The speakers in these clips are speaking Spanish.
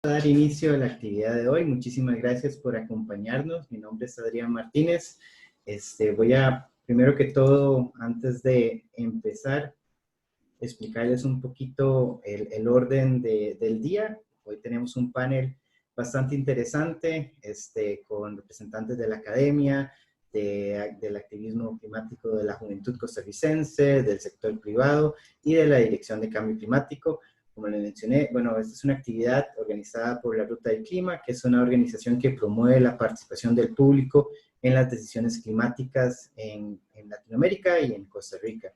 Dar inicio a la actividad de hoy. Muchísimas gracias por acompañarnos. Mi nombre es Adrián Martínez. Voy a, primero que todo, antes de empezar, explicarles un poquito el orden del día. Hoy tenemos un panel bastante interesante con representantes de la academia, del activismo climático de la juventud costarricense, del sector privado y de la Dirección de Cambio Climático. Como les mencioné, bueno, esta es una actividad organizada por la Ruta del Clima, que es una organización que promueve la participación del público en las decisiones climáticas en Latinoamérica y en Costa Rica.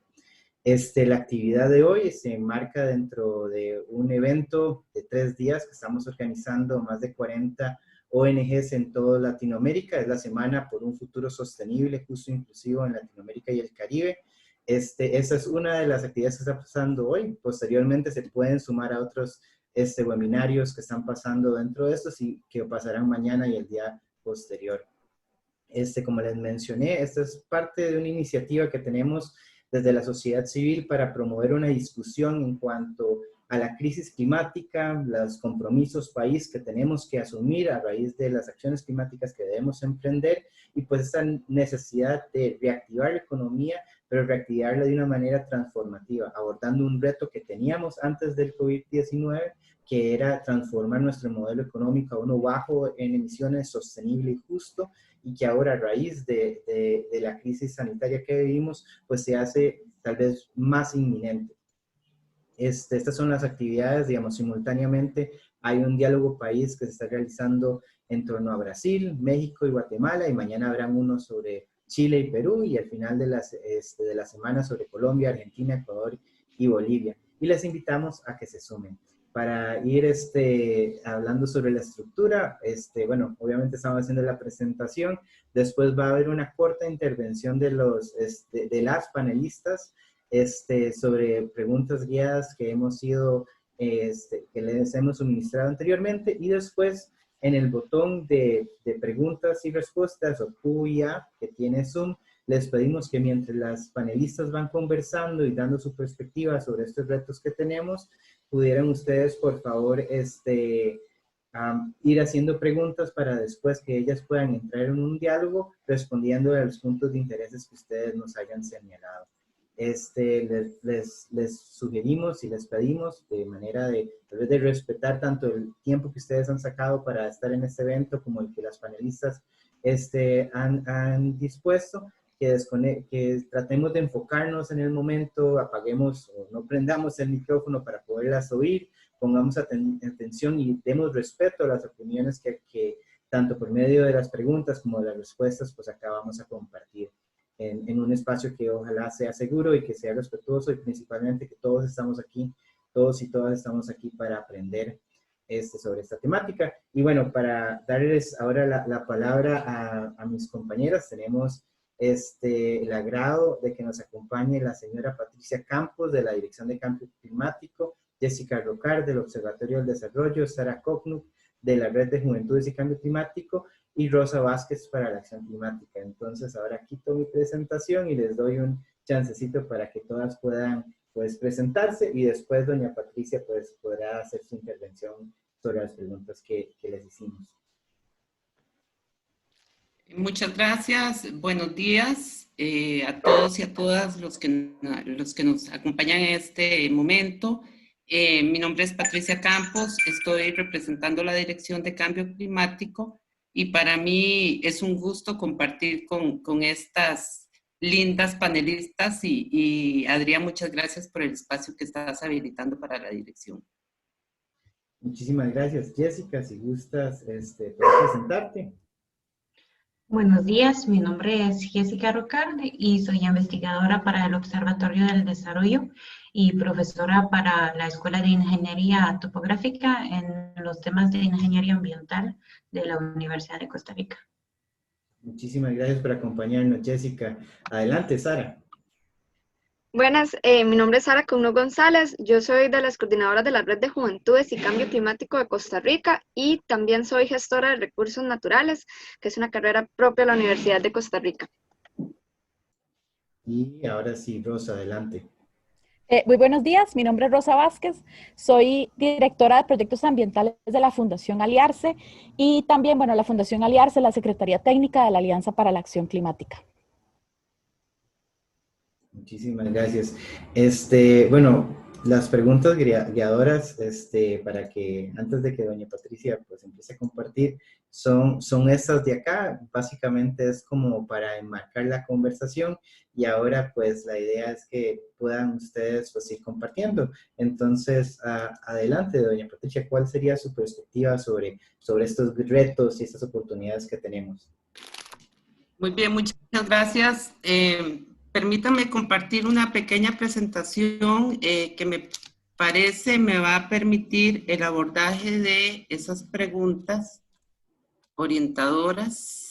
La actividad de hoy se enmarca dentro de un evento de 3 días que estamos organizando más de 40 ONGs en toda Latinoamérica. Es la Semana por un Futuro Sostenible, Justo e Inclusivo en Latinoamérica y el Caribe. Esa es una de las actividades que está pasando hoy. Posteriormente se pueden sumar a otros webinarios que están pasando dentro de estos y que pasarán mañana y el día posterior. Como les mencioné, esta es parte de una iniciativa que tenemos desde la sociedad civil para promover una discusión en cuanto a la crisis climática, los compromisos país que tenemos que asumir a raíz de las acciones climáticas que debemos emprender y pues esta necesidad de reactivar la economía, pero reactivarla de una manera transformativa, abordando un reto que teníamos antes del COVID-19, que era transformar nuestro modelo económico a uno bajo en emisiones, sostenible y justo, y que ahora a raíz de la crisis sanitaria que vivimos, pues se hace tal vez más inminente. Estas son las actividades, digamos, simultáneamente hay un diálogo país que se está realizando en torno a Brasil, México y Guatemala, y mañana habrán uno sobre Chile y Perú, y al final de la semana sobre Colombia, Argentina, Ecuador y Bolivia. Y les invitamos a que se sumen. Para ir hablando sobre la estructura, bueno, obviamente estamos haciendo la presentación, después va a haber una corta intervención de las panelistas, sobre preguntas guiadas que hemos ido, que les hemos suministrado anteriormente, y después en el botón de preguntas y respuestas o Q&A que tiene Zoom, les pedimos que mientras las panelistas van conversando y dando su perspectiva sobre estos retos que tenemos, pudieran ustedes, por favor, ir haciendo preguntas para después que ellas puedan entrar en un diálogo respondiendo a los puntos de interés que ustedes nos hayan señalado. Les sugerimos y les pedimos de manera de respetar tanto el tiempo que ustedes han sacado para estar en este evento como el que las panelistas han dispuesto, que tratemos de enfocarnos en el momento, apaguemos o no prendamos el micrófono para poderlas oír, pongamos atención y demos respeto a las opiniones que tanto por medio de las preguntas como de las respuestas, pues acá vamos a compartir en un espacio que ojalá sea seguro y que sea respetuoso, y principalmente que todos estamos aquí, todos y todas estamos aquí para aprender sobre esta temática. Y bueno, para darles ahora la palabra a mis compañeras, tenemos el agrado de que nos acompañe la señora Patricia Campos de la Dirección de Cambio Climático, Jessica Rocar del Observatorio del Desarrollo, Sara Koknuk de la Red de Juventudes y Cambio Climático y Rosa Vázquez para la Acción Climática. Entonces ahora quito mi presentación y les doy un chancecito para que todas puedan pues presentarse, y después doña Patricia pues podrá hacer su intervención sobre las preguntas que les hicimos. Muchas gracias, buenos días a todos y a todas los que nos acompañan en este momento. Mi nombre es Patricia Campos, estoy representando la Dirección de Cambio Climático y para mí es un gusto compartir con estas lindas panelistas y Adrián, muchas gracias por el espacio que estás habilitando para la dirección. Muchísimas gracias, Jessica. Si gustas, puedes presentarte. Buenos días, mi nombre es Jessica Rocarde y soy investigadora para el Observatorio del Desarrollo y profesora para la Escuela de Ingeniería Topográfica en los temas de ingeniería ambiental de la Universidad de Costa Rica. Muchísimas gracias por acompañarnos, Jessica. Adelante, Sara. Buenas, mi nombre es Sara Cauno González, yo soy de las coordinadoras de la Red de Juventudes y Cambio Climático de Costa Rica y también soy gestora de recursos naturales, que es una carrera propia de la Universidad de Costa Rica. Y ahora sí, Rosa, adelante. Muy buenos días, mi nombre es Rosa Vázquez, soy directora de proyectos ambientales de la Fundación Aliarse y también, bueno, la Fundación Aliarse, la Secretaría Técnica de la Alianza para la Acción Climática. Muchísimas gracias. Bueno, las preguntas guiadoras, para que antes de que doña Patricia pues empiece a compartir, son estas de acá. Básicamente es como para enmarcar la conversación y ahora pues la idea es que puedan ustedes pues ir compartiendo. Entonces, adelante, doña Patricia, ¿cuál sería su perspectiva sobre estos retos y estas oportunidades que tenemos? Muy bien, muchas gracias. Permítanme compartir una pequeña presentación que me parece me va a permitir el abordaje de esas preguntas orientadoras.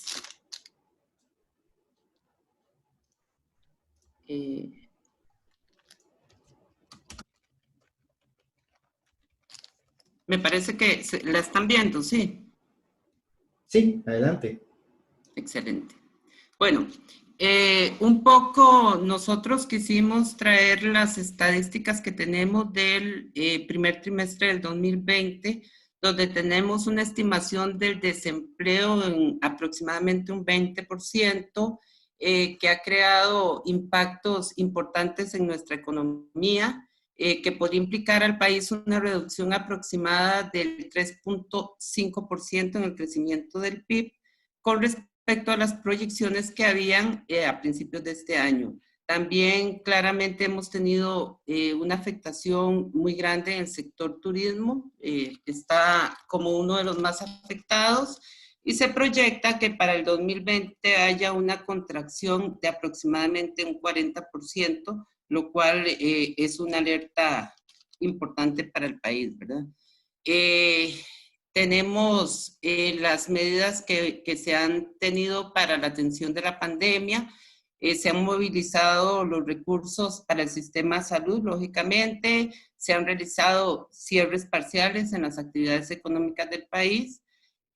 Me parece que la están viendo, ¿sí? Sí, adelante. Excelente. Bueno, un poco nosotros quisimos traer las estadísticas que tenemos del primer trimestre del 2020, donde tenemos una estimación del desempleo en aproximadamente un 20%, que ha creado impactos importantes en nuestra economía, que podría implicar al país una reducción aproximada del 3.5% en el crecimiento del PIB, con respecto a las proyecciones que habían a principios de este año. También claramente hemos tenido una afectación muy grande en el sector turismo, está como uno de los más afectados y se proyecta que para el 2020 haya una contracción de aproximadamente un 40%, lo cual es una alerta importante para el país, ¿verdad? Tenemos las medidas que se han tenido para la atención de la pandemia. Se han movilizado los recursos para el sistema de salud, lógicamente. Se han realizado cierres parciales en las actividades económicas del país.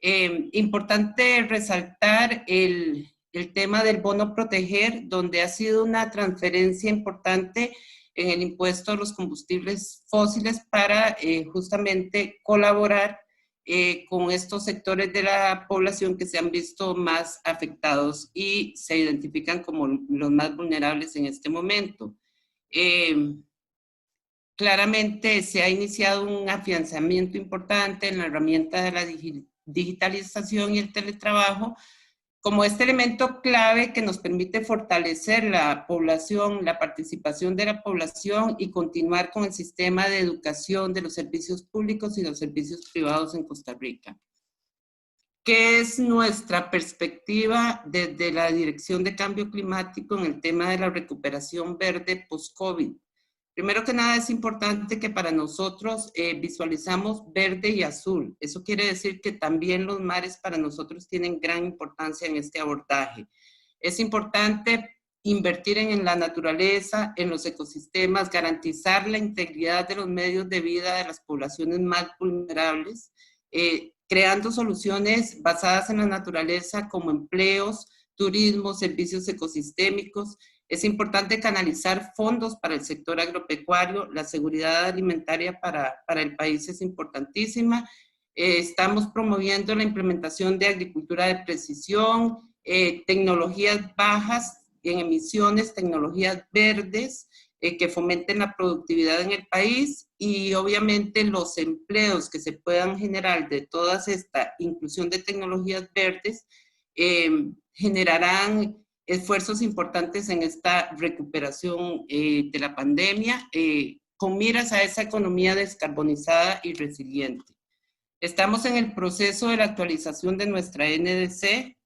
Importante resaltar el tema del bono proteger, donde ha sido una transferencia importante en el impuesto a los combustibles fósiles para justamente colaborar con estos sectores de la población que se han visto más afectados y se identifican como los más vulnerables en este momento. Claramente se ha iniciado un afianzamiento importante en la herramienta de la digitalización y el teletrabajo, como este elemento clave que nos permite fortalecer la población, la participación de la población y continuar con el sistema de educación de los servicios públicos y los servicios privados en Costa Rica. ¿Qué es nuestra perspectiva desde la Dirección de Cambio Climático en el tema de la recuperación verde post-COVID? Primero que nada es importante que para nosotros visualizamos verde y azul. Eso quiere decir que también los mares para nosotros tienen gran importancia en este abordaje. Es importante invertir en la naturaleza, en los ecosistemas, garantizar la integridad de los medios de vida de las poblaciones más vulnerables, creando soluciones basadas en la naturaleza como empleos, turismo, servicios ecosistémicos. Es importante canalizar fondos para el sector agropecuario. La seguridad alimentaria para el país es importantísima. Estamos promoviendo la implementación de agricultura de precisión, tecnologías bajas en emisiones, tecnologías verdes que fomenten la productividad en el país y obviamente los empleos que se puedan generar de toda esta inclusión de tecnologías verdes generarán esfuerzos importantes en esta recuperación de la pandemia, con miras a esa economía descarbonizada y resiliente. Estamos en el proceso de la actualización de nuestra NDC,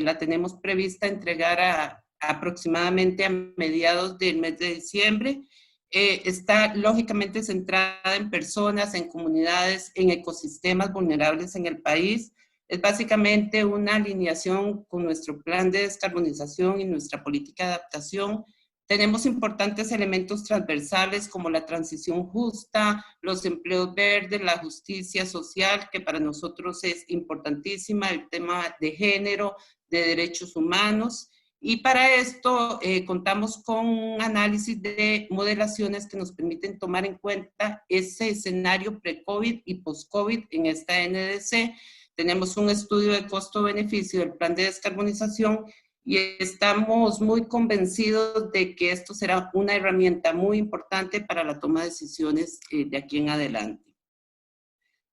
la tenemos prevista entregar aproximadamente a mediados del mes de diciembre. Está lógicamente centrada en personas, en comunidades, en ecosistemas vulnerables en el país. Es básicamente una alineación con nuestro plan de descarbonización y nuestra política de adaptación. Tenemos importantes elementos transversales como la transición justa, los empleos verdes, la justicia social, que para nosotros es importantísima, el tema de género, de derechos humanos. Y para esto contamos con un análisis de modelaciones que nos permiten tomar en cuenta ese escenario pre-COVID y post-COVID en esta NDC. Tenemos un estudio de costo-beneficio del plan de descarbonización y estamos muy convencidos de que esto será una herramienta muy importante para la toma de decisiones de aquí en adelante.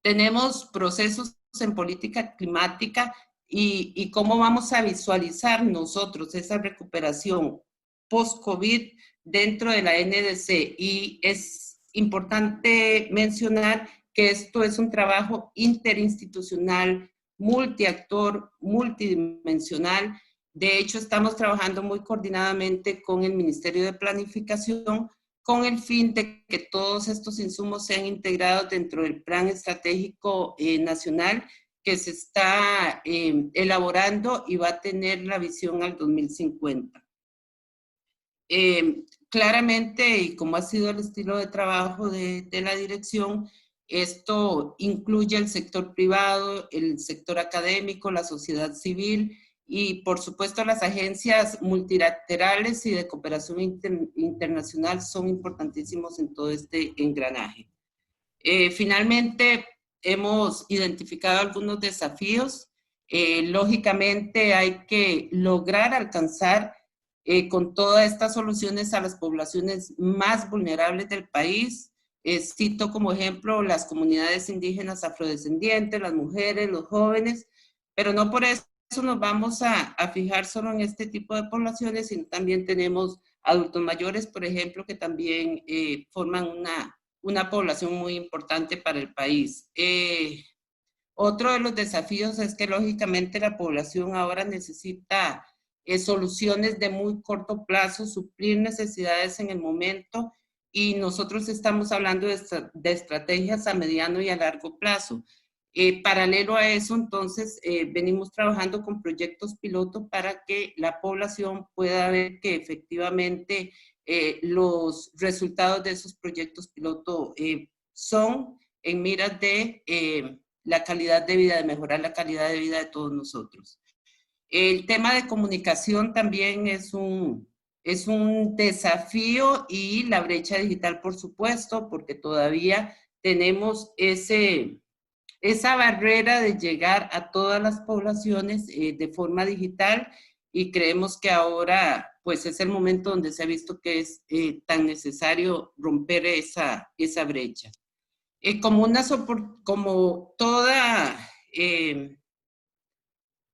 Tenemos procesos en política climática y cómo vamos a visualizar nosotros esa recuperación post-COVID dentro de la NDC. Y es importante mencionar que esto es un trabajo interinstitucional, multiactor, multidimensional. De hecho, estamos trabajando muy coordinadamente con el Ministerio de Planificación con el fin de que todos estos insumos sean integrados dentro del Plan Estratégico Nacional que se está elaborando y va a tener la visión al 2050. Claramente, y como ha sido el estilo de trabajo de la dirección, esto incluye el sector privado, el sector académico, la sociedad civil y, por supuesto, las agencias multilaterales y de cooperación internacional son importantísimos en todo este engranaje. Finalmente, hemos identificado algunos desafíos. Lógicamente, hay que lograr alcanzar con todas estas soluciones a las poblaciones más vulnerables del país. Cito como ejemplo las comunidades indígenas afrodescendientes, las mujeres, los jóvenes, pero no por eso nos vamos a fijar solo en este tipo de poblaciones, sino también tenemos adultos mayores, por ejemplo, que también forman una población muy importante para el país. Otro de los desafíos es que lógicamente la población ahora necesita soluciones de muy corto plazo, suplir necesidades en el momento, y nosotros estamos hablando de estrategias a mediano y a largo plazo. Paralelo a eso, entonces, venimos trabajando con proyectos piloto para que la población pueda ver que efectivamente los resultados de esos proyectos piloto son en miras de la calidad de vida, de mejorar la calidad de vida de todos nosotros. El tema de comunicación también es un desafío, y la brecha digital, por supuesto, porque todavía tenemos esa barrera de llegar a todas las poblaciones de forma digital, y creemos que ahora pues es el momento donde se ha visto que es tan necesario romper esa brecha.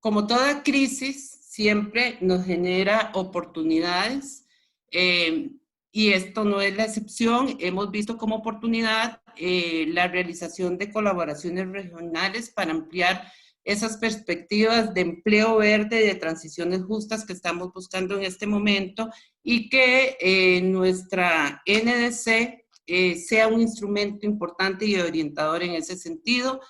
Como toda crisis, siempre nos genera oportunidades, y esto no es la excepción. Hemos visto como oportunidad la realización de colaboraciones regionales para ampliar esas perspectivas de empleo verde y de transiciones justas que estamos buscando en este momento, y que nuestra NDC sea un instrumento importante y orientador en ese sentido.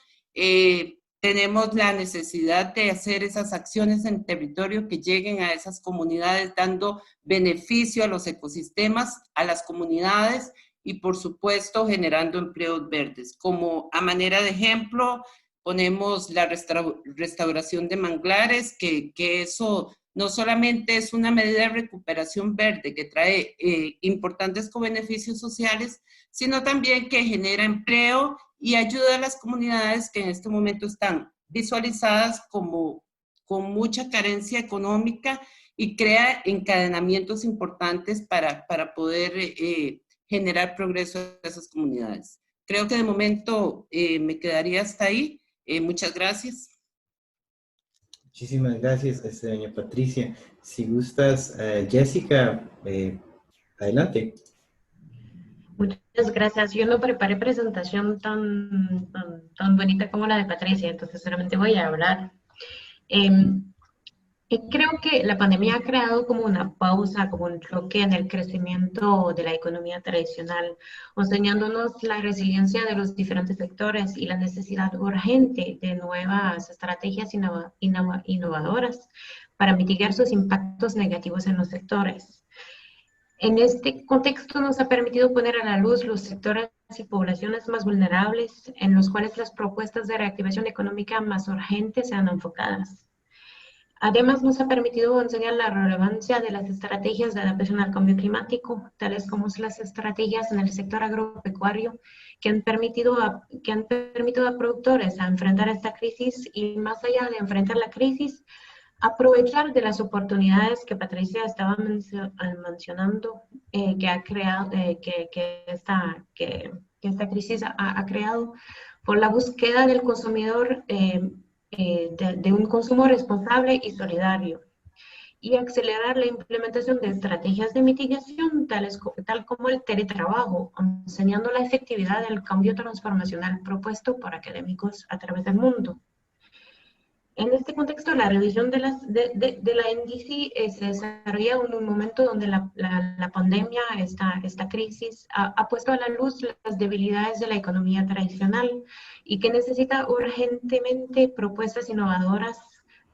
Tenemos la necesidad de hacer esas acciones en territorio que lleguen a esas comunidades, dando beneficio a los ecosistemas, a las comunidades, y por supuesto generando empleos verdes. Como a manera de ejemplo, ponemos la restauración de manglares, que eso no solamente es una medida de recuperación verde que trae importantes beneficios sociales, sino también que genera empleo y ayuda a las comunidades que en este momento están visualizadas como con mucha carencia económica, y crea encadenamientos importantes para poder generar progreso a esas comunidades. Creo que de momento me quedaría hasta ahí. Muchas gracias. Muchísimas gracias, doña Patricia. Si gustas, Jessica, adelante. Muchas gracias. Yo no preparé presentación tan bonita como la de Patricia, entonces solamente voy a hablar. Creo que la pandemia ha creado como una pausa, como un choque en el crecimiento de la economía tradicional, enseñándonos la resiliencia de los diferentes sectores y la necesidad urgente de nuevas estrategias innovadoras para mitigar sus impactos negativos en los sectores. En este contexto nos ha permitido poner a la luz los sectores y poblaciones más vulnerables, en los cuales las propuestas de reactivación económica más urgentes sean enfocadas. Además, nos ha permitido enseñar la relevancia de las estrategias de adaptación al cambio climático, tales como las estrategias en el sector agropecuario, que han permitido a productores a enfrentar esta crisis y, más allá de enfrentar la crisis, aprovechar de las oportunidades que Patricia estaba mencionando, que ha creado, que esta crisis ha creado por la búsqueda del consumidor, de un consumo responsable y solidario, y acelerar la implementación de estrategias de mitigación tal como el teletrabajo, enseñando la efectividad del cambio transformacional propuesto por académicos a través del mundo. En este contexto, la revisión de la NDC se desarrolla en un momento donde la pandemia, esta crisis, ha puesto a la luz las debilidades de la economía tradicional y que necesita urgentemente propuestas innovadoras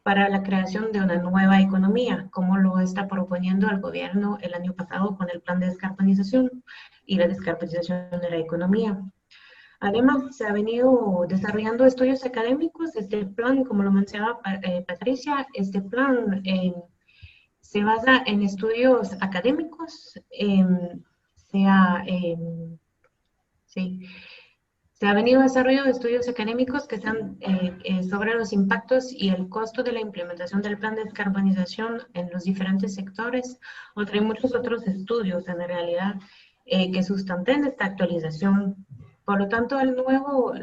para la creación de una nueva economía, como lo está proponiendo el gobierno el año pasado con el plan de descarbonización y la descarbonización de la economía. Además, se ha venido desarrollando estudios académicos. Este plan, como lo mencionaba Patricia, este plan se basa en estudios académicos. Se ha venido desarrollando estudios académicos que están sobre los impactos y el costo de la implementación del plan de descarbonización en los diferentes sectores. Hay muchos otros estudios, en realidad, que sustentan esta actualización. Por lo tanto, el nuevo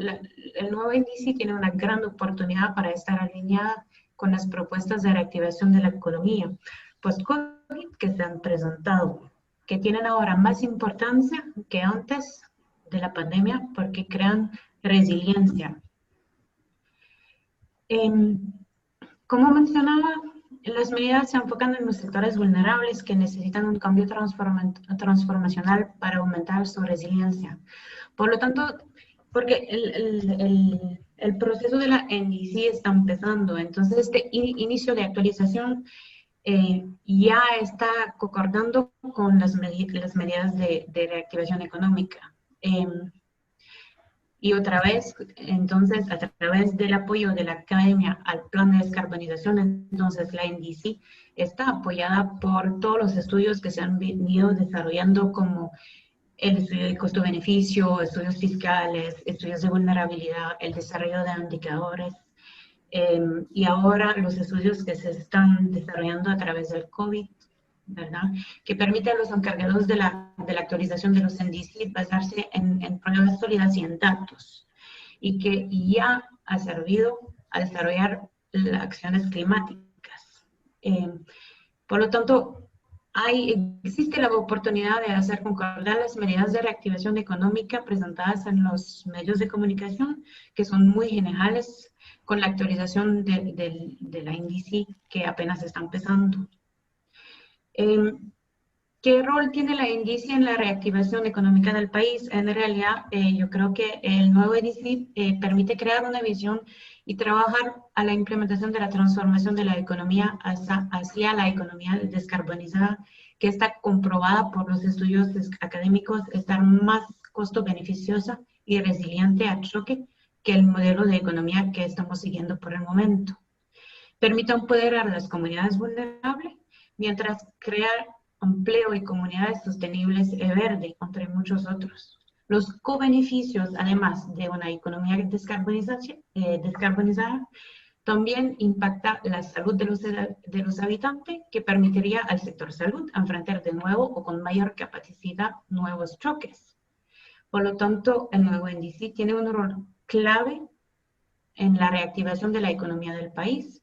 índice tiene una gran oportunidad para estar alineada con las propuestas de reactivación de la economía post-COVID que se han presentado, que tienen ahora más importancia que antes de la pandemia porque crean resiliencia. Como mencionaba, las medidas se enfocan en los sectores vulnerables que necesitan un cambio transformacional para aumentar su resiliencia. Por lo tanto, porque el proceso de la NDC está empezando, entonces este inicio de actualización ya está concordando con las medidas de reactivación económica. Y otra vez, entonces, a través del apoyo de la academia al plan de descarbonización, entonces la NDC está apoyada por todos los estudios que se han venido desarrollando, como el estudio de costo-beneficio, estudios fiscales, estudios de vulnerabilidad, el desarrollo de indicadores, y ahora los estudios que se están desarrollando a través del COVID, ¿verdad? Que permite a los encargados de la actualización de los NDC basarse en pruebas sólidas y en datos, y que ya ha servido a desarrollar las acciones climáticas. Por lo tanto, existe la oportunidad de hacer concordar las medidas de reactivación económica presentadas en los medios de comunicación, que son muy generales, con la actualización de la NDC que apenas está empezando. ¿Qué rol tiene la NDC en la reactivación económica del país? En realidad, yo creo que el nuevo NDC permite crear una visión y trabajar a la implementación de la transformación de la economía hacia la economía descarbonizada, que está comprobada por los estudios académicos estar más costo beneficiosa y resiliente al choque que el modelo de economía que estamos siguiendo por el momento. Permite empoderar a las comunidades vulnerables, mientras crear empleo y comunidades sostenibles y verde, entre muchos otros. Los co-beneficios, además de una economía descarbonizada, también impacta la salud de los habitantes, que permitiría al sector salud enfrentar de nuevo o con mayor capacidad nuevos choques. Por lo tanto, el nuevo NDC tiene un rol clave en la reactivación de la economía del país,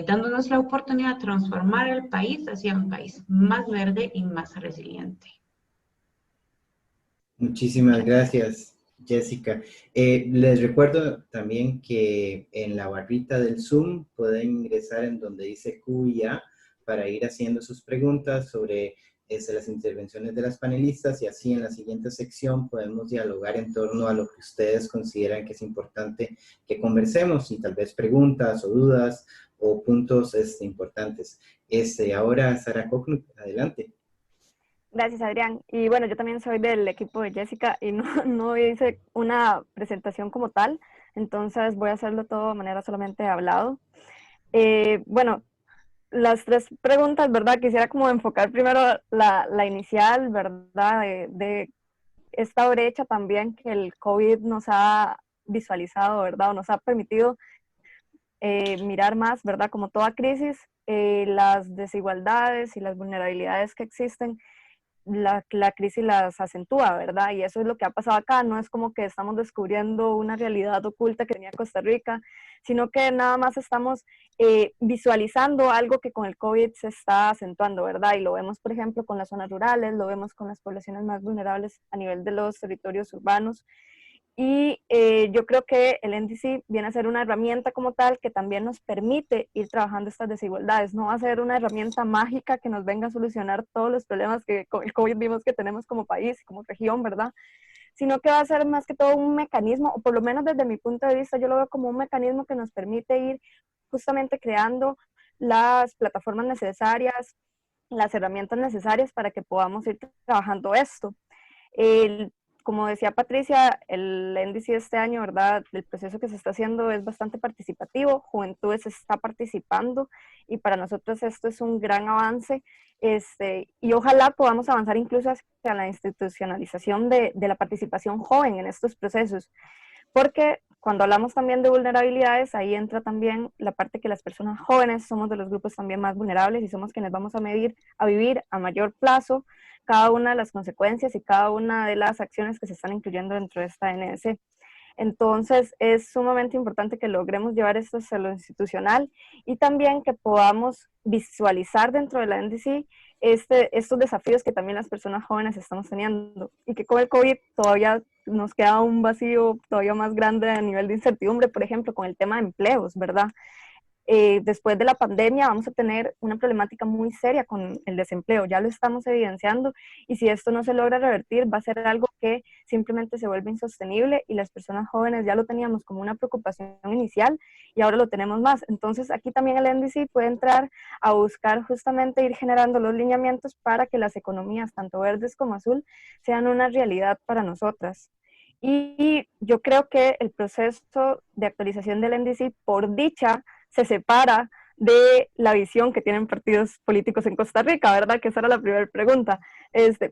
dándonos la oportunidad de transformar el país hacia un país más verde y más resiliente. Muchísimas gracias, Jessica. Les recuerdo también que en la barrita del Zoom pueden ingresar en donde dice Q y A para ir haciendo sus preguntas sobre las intervenciones de las panelistas, y así en la siguiente sección podemos dialogar en torno a lo que ustedes consideran que es importante que conversemos, y tal vez preguntas o dudas o puntos importantes. Ahora, Sara Koknuk, adelante. Gracias, Adrián. Y bueno, yo también soy del equipo de Jessica y no hice una presentación como tal, entonces voy a hacerlo todo de manera solamente hablado. Bueno, las tres preguntas, ¿verdad? Quisiera como enfocar primero la inicial, ¿verdad? De esta brecha también que el COVID nos ha visualizado, ¿verdad? O nos ha permitido mirar más, ¿verdad? Como toda crisis, las desigualdades y las vulnerabilidades que existen, la crisis las acentúa, ¿verdad? Y eso es lo que ha pasado acá. No es como que estamos descubriendo una realidad oculta que tenía Costa Rica, sino que nada más estamos visualizando algo que con el COVID se está acentuando, ¿verdad? Y lo vemos, por ejemplo, con las zonas rurales, lo vemos con las poblaciones más vulnerables a nivel de los territorios urbanos. Y yo creo que el NDC viene a ser una herramienta como tal que también nos permite ir trabajando estas desigualdades. No va a ser una herramienta mágica que nos venga a solucionar todos los problemas que con el COVID vimos que tenemos como país, como región, ¿verdad? Sino que va a ser más que todo un mecanismo, o por lo menos desde mi punto de vista, yo lo veo como un mecanismo que nos permite ir justamente creando las plataformas necesarias, las herramientas necesarias para que podamos ir trabajando esto. El, como decía Patricia, el NDC este año, ¿verdad? El proceso que se está haciendo es bastante participativo, Juventudes está participando y para nosotros esto es un gran avance y ojalá podamos avanzar incluso hacia la institucionalización de la participación joven en estos procesos, porque cuando hablamos también de vulnerabilidades, ahí entra también la parte que las personas jóvenes somos de los grupos también más vulnerables y somos quienes vamos a vivir a mayor plazo cada una de las consecuencias y cada una de las acciones que se están incluyendo dentro de esta NDC. Entonces, es sumamente importante que logremos llevar esto hacia lo institucional y también que podamos visualizar dentro de la NDC estos desafíos que también las personas jóvenes estamos teniendo y que con el COVID todavía nos queda un vacío todavía más grande a nivel de incertidumbre, por ejemplo, con el tema de empleos, ¿verdad? Después de la pandemia vamos a tener una problemática muy seria con el desempleo, ya lo estamos evidenciando y si esto no se logra revertir va a ser algo que simplemente se vuelve insostenible y las personas jóvenes ya lo teníamos como una preocupación inicial y ahora lo tenemos más. Entonces aquí también el NDC puede entrar a buscar justamente ir generando los lineamientos para que las economías, tanto verdes como azul, sean una realidad para nosotras. Y yo creo que el proceso de actualización del NDC, por dicha, se separa de la visión que tienen partidos políticos en Costa Rica, ¿verdad? Que esa era la primera pregunta.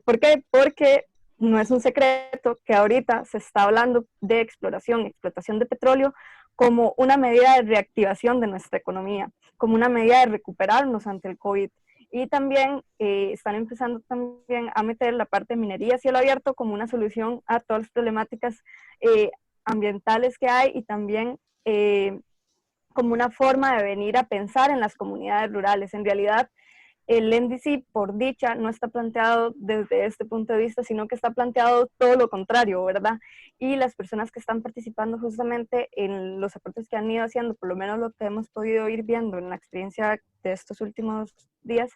¿Por qué? Porque no es un secreto que ahorita se está hablando de explotación de petróleo como una medida de reactivación de nuestra economía, como una medida de recuperarnos ante el COVID. Y también están empezando también a meter la parte de minería a cielo abierto como una solución a todas las problemáticas ambientales que hay y también como una forma de venir a pensar en las comunidades rurales. En realidad, el NDC, por dicha, no está planteado desde este punto de vista, sino que está planteado todo lo contrario, ¿verdad? Y las personas que están participando justamente en los aportes que han ido haciendo, por lo menos lo que hemos podido ir viendo en la experiencia de estos últimos días,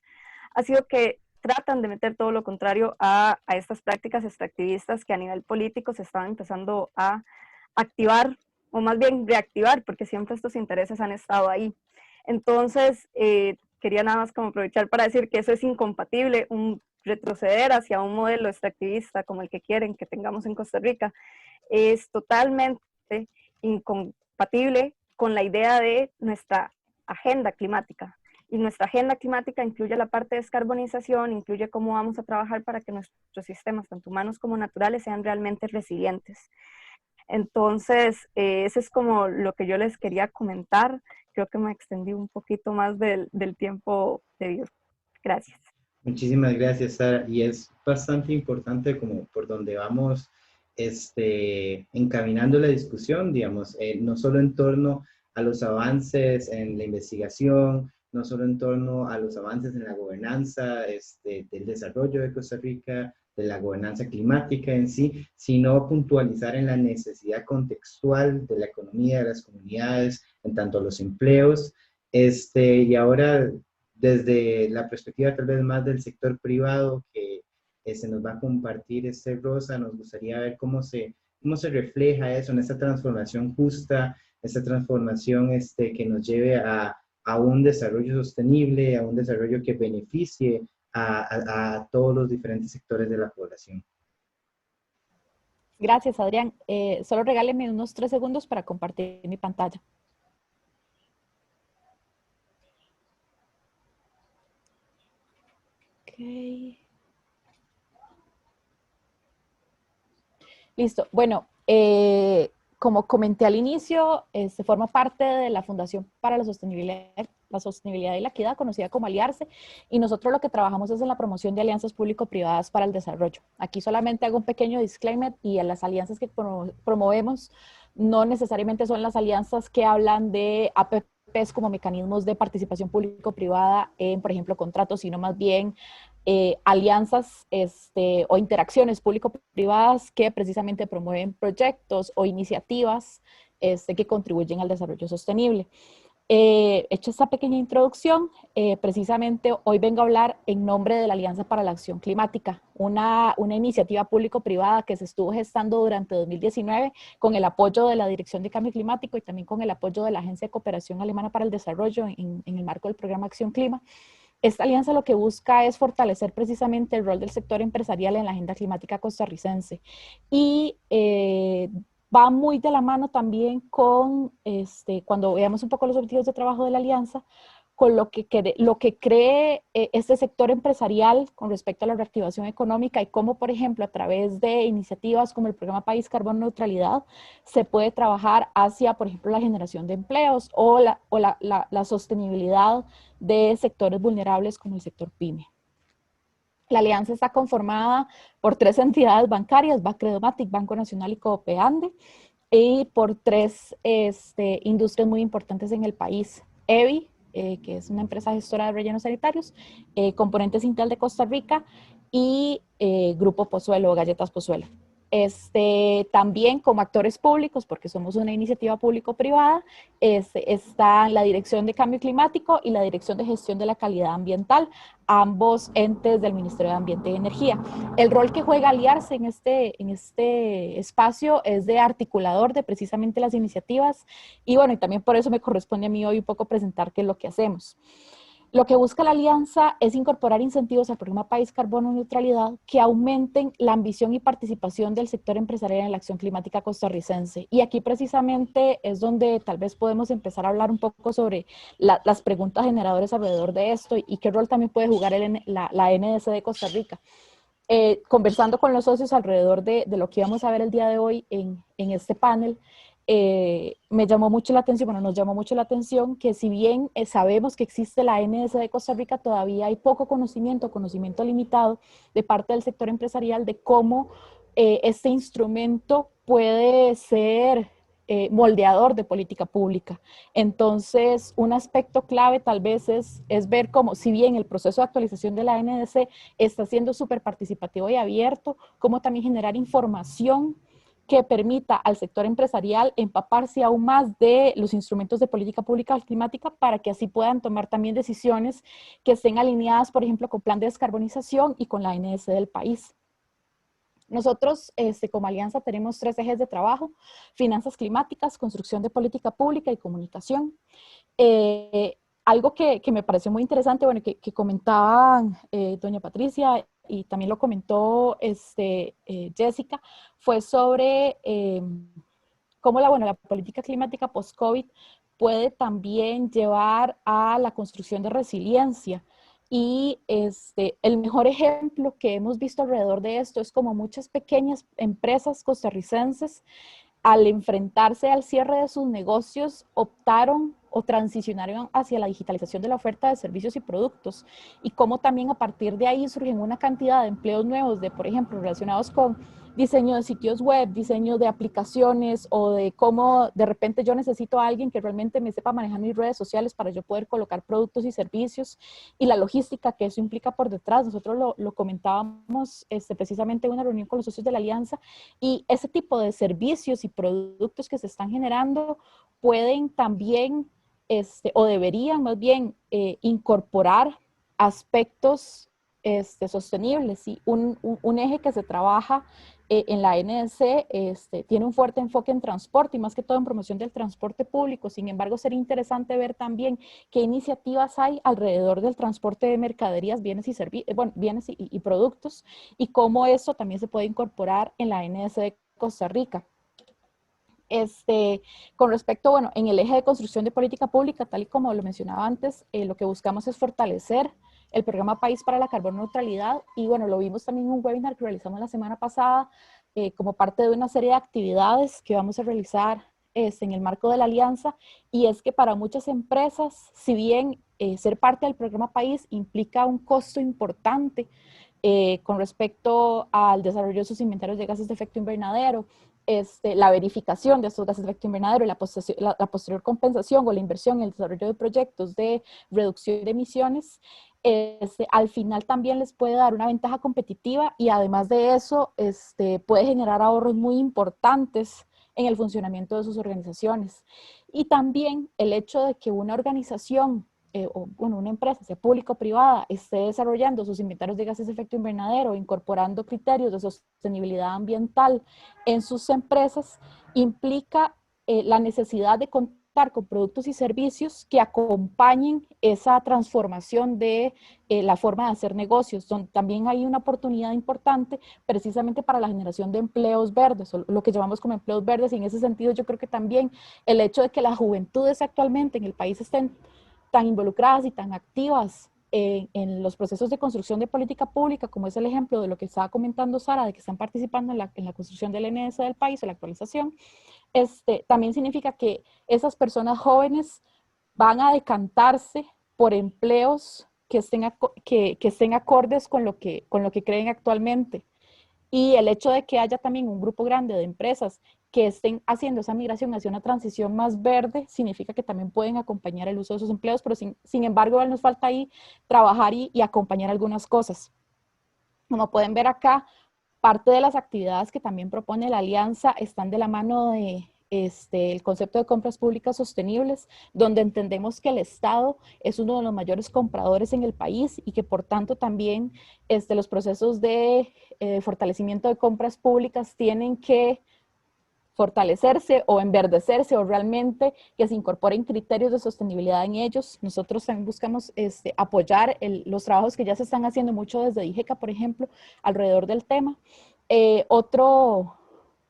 ha sido que tratan de meter todo lo contrario a estas prácticas extractivistas que a nivel político se están empezando a activar, o más bien reactivar, porque siempre estos intereses han estado ahí. Entonces, quería nada más como aprovechar para decir que eso es incompatible, un retroceder hacia un modelo extractivista como el que quieren que tengamos en Costa Rica, es totalmente incompatible con la idea de nuestra agenda climática. Y nuestra agenda climática incluye la parte de descarbonización, incluye cómo vamos a trabajar para que nuestros sistemas, tanto humanos como naturales, sean realmente resilientes. Entonces, eso es como lo que yo les quería comentar. Creo que me extendí un poquito más del tiempo debido. Gracias. Muchísimas gracias, Sara. Y es bastante importante como por donde vamos encaminando la discusión, digamos, no solo en torno a los avances en la investigación, no solo en torno a los avances en la gobernanza del desarrollo de Costa Rica, de la gobernanza climática en sí, sino puntualizar en la necesidad contextual de la economía de las comunidades, en tanto a los empleos, y ahora desde la perspectiva tal vez más del sector privado que se nos va a compartir Rosa, nos gustaría ver cómo se refleja eso en esta transformación justa, esta transformación que nos lleve a un desarrollo sostenible, a un desarrollo que beneficie a todos los diferentes sectores de la población. Gracias, Adrián. Solo regáleme unos 3 segundos para compartir mi pantalla. Listo. Bueno, como comenté al inicio, forma parte de la Fundación para la Sostenibilidad y la Equidad, conocida como Aliarse, y nosotros lo que trabajamos es en la promoción de alianzas público-privadas para el desarrollo. Aquí solamente hago un pequeño disclaimer, y en las alianzas que promovemos no necesariamente son las alianzas que hablan de APPs como mecanismos de participación público-privada en, por ejemplo, contratos, sino más bien alianzas o interacciones público-privadas que precisamente promueven proyectos o iniciativas que contribuyen al desarrollo sostenible. Hecha esta pequeña introducción, precisamente hoy vengo a hablar en nombre de la Alianza para la Acción Climática, una iniciativa público-privada que se estuvo gestando durante 2019 con el apoyo de la Dirección de Cambio Climático y también con el apoyo de la Agencia de Cooperación Alemana para el Desarrollo en el marco del programa Acción Clima. Esta alianza lo que busca es fortalecer precisamente el rol del sector empresarial en la agenda climática costarricense y va muy de la mano también con, cuando veamos un poco los objetivos de trabajo de la alianza, con lo que cree este sector empresarial con respecto a la reactivación económica y cómo, por ejemplo, a través de iniciativas como el programa País Carbono Neutralidad, se puede trabajar hacia, por ejemplo, la generación de empleos o la sostenibilidad de sectores vulnerables como el sector PYME. La alianza está conformada por 3 entidades bancarias, Bacredomatic, Banco Nacional y Coopeande, y por 3 industrias muy importantes en el país. EVI, que es una empresa gestora de rellenos sanitarios, Componentes Intel de Costa Rica y Grupo Pozuelo o Galletas Pozuelo. También como actores públicos, porque somos una iniciativa público-privada, está la Dirección de Cambio Climático y la Dirección de Gestión de la Calidad Ambiental, ambos entes del Ministerio de Ambiente y Energía. El rol que juega Aliarse en este espacio es de articulador de precisamente las iniciativas y bueno, y también por eso me corresponde a mí hoy un poco presentar qué es lo que hacemos. Lo que busca la alianza es incorporar incentivos al programa País Carbono Neutralidad que aumenten la ambición y participación del sector empresarial en la acción climática costarricense. Y aquí precisamente es donde tal vez podemos empezar a hablar un poco sobre las preguntas generadoras alrededor de esto y qué rol también puede jugar la NDC de Costa Rica. Conversando con los socios alrededor de lo que íbamos a ver el día de hoy en este panel, me llamó mucho la atención, bueno, nos llamó mucho la atención que si bien sabemos que existe la NDC de Costa Rica, todavía hay poco conocimiento limitado de parte del sector empresarial de cómo este instrumento puede ser moldeador de política pública. Entonces, un aspecto clave tal vez es ver cómo, si bien el proceso de actualización de la NDC está siendo súper participativo y abierto, cómo también generar información que permita al sector empresarial empaparse aún más de los instrumentos de política pública climática para que así puedan tomar también decisiones que estén alineadas, por ejemplo, con plan de descarbonización y con la NDC del país. Nosotros, como alianza, tenemos 3 ejes de trabajo: finanzas climáticas, construcción de política pública y comunicación. Algo que me pareció muy interesante, bueno, que comentaban doña Patricia y también lo comentó Jessica, fue sobre cómo la política climática post-COVID puede también llevar a la construcción de resiliencia. Y el mejor ejemplo que hemos visto alrededor de esto es como muchas pequeñas empresas costarricenses, al enfrentarse al cierre de sus negocios, optaron o transicionaron hacia la digitalización de la oferta de servicios y productos, y cómo también a partir de ahí surgen una cantidad de empleos nuevos, por ejemplo, relacionados con diseño de sitios web, diseño de aplicaciones, o de cómo de repente yo necesito a alguien que realmente me sepa manejar mis redes sociales para yo poder colocar productos y servicios, y la logística que eso implica por detrás. Nosotros lo comentábamos precisamente en una reunión con los socios de la alianza, y ese tipo de servicios y productos que se están generando pueden también, o deberían más bien, incorporar aspectos sostenibles. ¿Sí? Un eje que se trabaja en la NDC tiene un fuerte enfoque en transporte y más que todo en promoción del transporte público. Sin embargo, sería interesante ver también qué iniciativas hay alrededor del transporte de mercaderías, bienes y productos, y cómo eso también se puede incorporar en la NDC de Costa Rica. Con respecto, bueno, en el eje de construcción de política pública, tal y como lo mencionaba antes, lo que buscamos es fortalecer el programa País para la Carbono Neutralidad, y bueno, lo vimos también en un webinar que realizamos la semana pasada, como parte de una serie de actividades que vamos a realizar en el marco de la alianza, y es que para muchas empresas, si bien ser parte del programa País implica un costo importante con respecto al desarrollo de sus inventarios de gases de efecto invernadero, la verificación de estos gases de efecto invernadero y la posterior compensación o la inversión en el desarrollo de proyectos de reducción de emisiones, al final también les puede dar una ventaja competitiva, y además de eso puede generar ahorros muy importantes en el funcionamiento de sus organizaciones. Y también el hecho de que una organización o bueno, una empresa, sea pública o privada, esté desarrollando sus inventarios de gases de efecto invernadero, incorporando criterios de sostenibilidad ambiental en sus empresas, implica la necesidad de contar con productos y servicios que acompañen esa transformación de la forma de hacer negocios, donde también hay una oportunidad importante precisamente para la generación de empleos verdes, o lo que llamamos como empleos verdes, y en ese sentido yo creo que también el hecho de que las juventudes actualmente en el país estén tan involucradas y tan activas en los procesos de construcción de política pública, como es el ejemplo de lo que estaba comentando Sara, de que están participando en la construcción del NS del país, o la actualización, también significa que esas personas jóvenes van a decantarse por empleos que estén acordes con lo que creen actualmente. Y el hecho de que haya también un grupo grande de empresas que estén haciendo esa migración hacia una transición más verde, significa que también pueden acompañar el uso de esos empleos, pero sin embargo nos falta ahí trabajar y acompañar algunas cosas. Como pueden ver acá, parte de las actividades que también propone la alianza están de la mano de el concepto de compras públicas sostenibles, donde entendemos que el Estado es uno de los mayores compradores en el país, y que por tanto también los procesos de fortalecimiento de compras públicas tienen que fortalecerse o enverdecerse, o realmente que se incorporen criterios de sostenibilidad en ellos. Nosotros también buscamos apoyar los trabajos que ya se están haciendo mucho desde DIGECA, por ejemplo, alrededor del tema.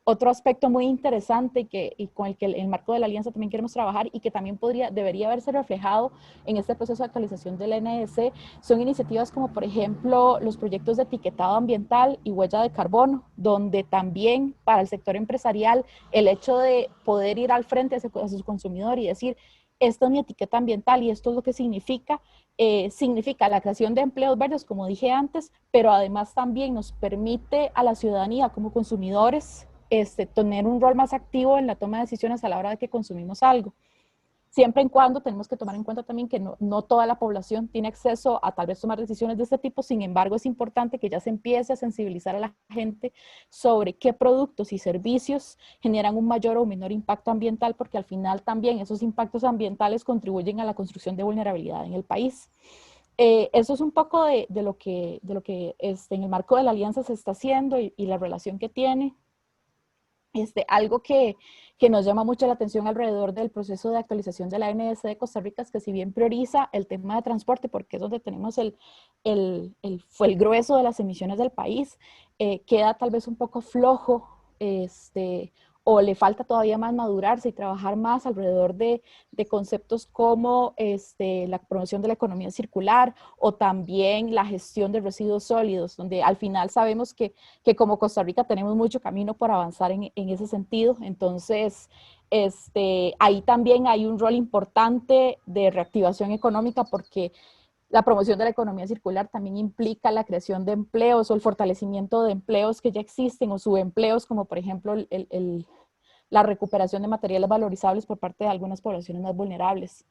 Otro aspecto muy interesante y con el que en el marco de la alianza también queremos trabajar, y que también debería haberse reflejado en este proceso de actualización del NDC, son iniciativas como por ejemplo los proyectos de etiquetado ambiental y huella de carbono, donde también para el sector empresarial el hecho de poder ir al frente a su consumidor y decir: esta es mi etiqueta ambiental y esto es lo que significa la creación de empleos verdes, como dije antes, pero además también nos permite a la ciudadanía como consumidores tener un rol más activo en la toma de decisiones a la hora de que consumimos algo. Siempre y cuando tenemos que tomar en cuenta también que no toda la población tiene acceso a tal vez tomar decisiones de este tipo. Sin embargo, es importante que ya se empiece a sensibilizar a la gente sobre qué productos y servicios generan un mayor o menor impacto ambiental, porque al final también esos impactos ambientales contribuyen a la construcción de vulnerabilidad en el país. Eso es un poco de lo que en el marco de la alianza se está haciendo y la relación que tiene. Algo que nos llama mucho la atención alrededor del proceso de actualización de la NDC de Costa Rica es que, si bien prioriza el tema de transporte, porque es donde tenemos el grueso de las emisiones del país, queda tal vez un poco flojo o le falta todavía más madurarse y trabajar más alrededor de conceptos como la promoción de la economía circular, o también la gestión de residuos sólidos, donde al final sabemos que como Costa Rica tenemos mucho camino por avanzar en ese sentido. Entonces, ahí también hay un rol importante de reactivación económica, porque la promoción de la economía circular también implica la creación de empleos o el fortalecimiento de empleos que ya existen, o subempleos, como por ejemplo la recuperación de materiales valorizables por parte de algunas poblaciones más vulnerables.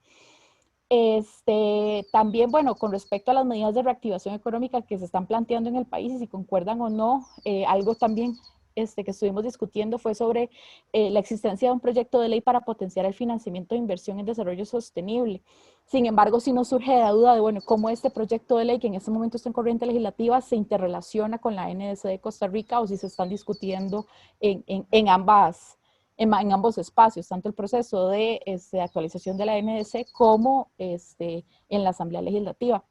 También, bueno, con respecto a las medidas de reactivación económica que se están planteando en el país, y si concuerdan o no, algo también que estuvimos discutiendo fue sobre la existencia de un proyecto de ley para potenciar el financiamiento de inversión en desarrollo sostenible. Sin embargo, sí nos surge la duda de, bueno, cómo este proyecto de ley, que en este momento está en corriente legislativa, se interrelaciona con la NDC de Costa Rica, o si se están discutiendo en ambos espacios, tanto el proceso de actualización de la NDC como en la Asamblea Legislativa.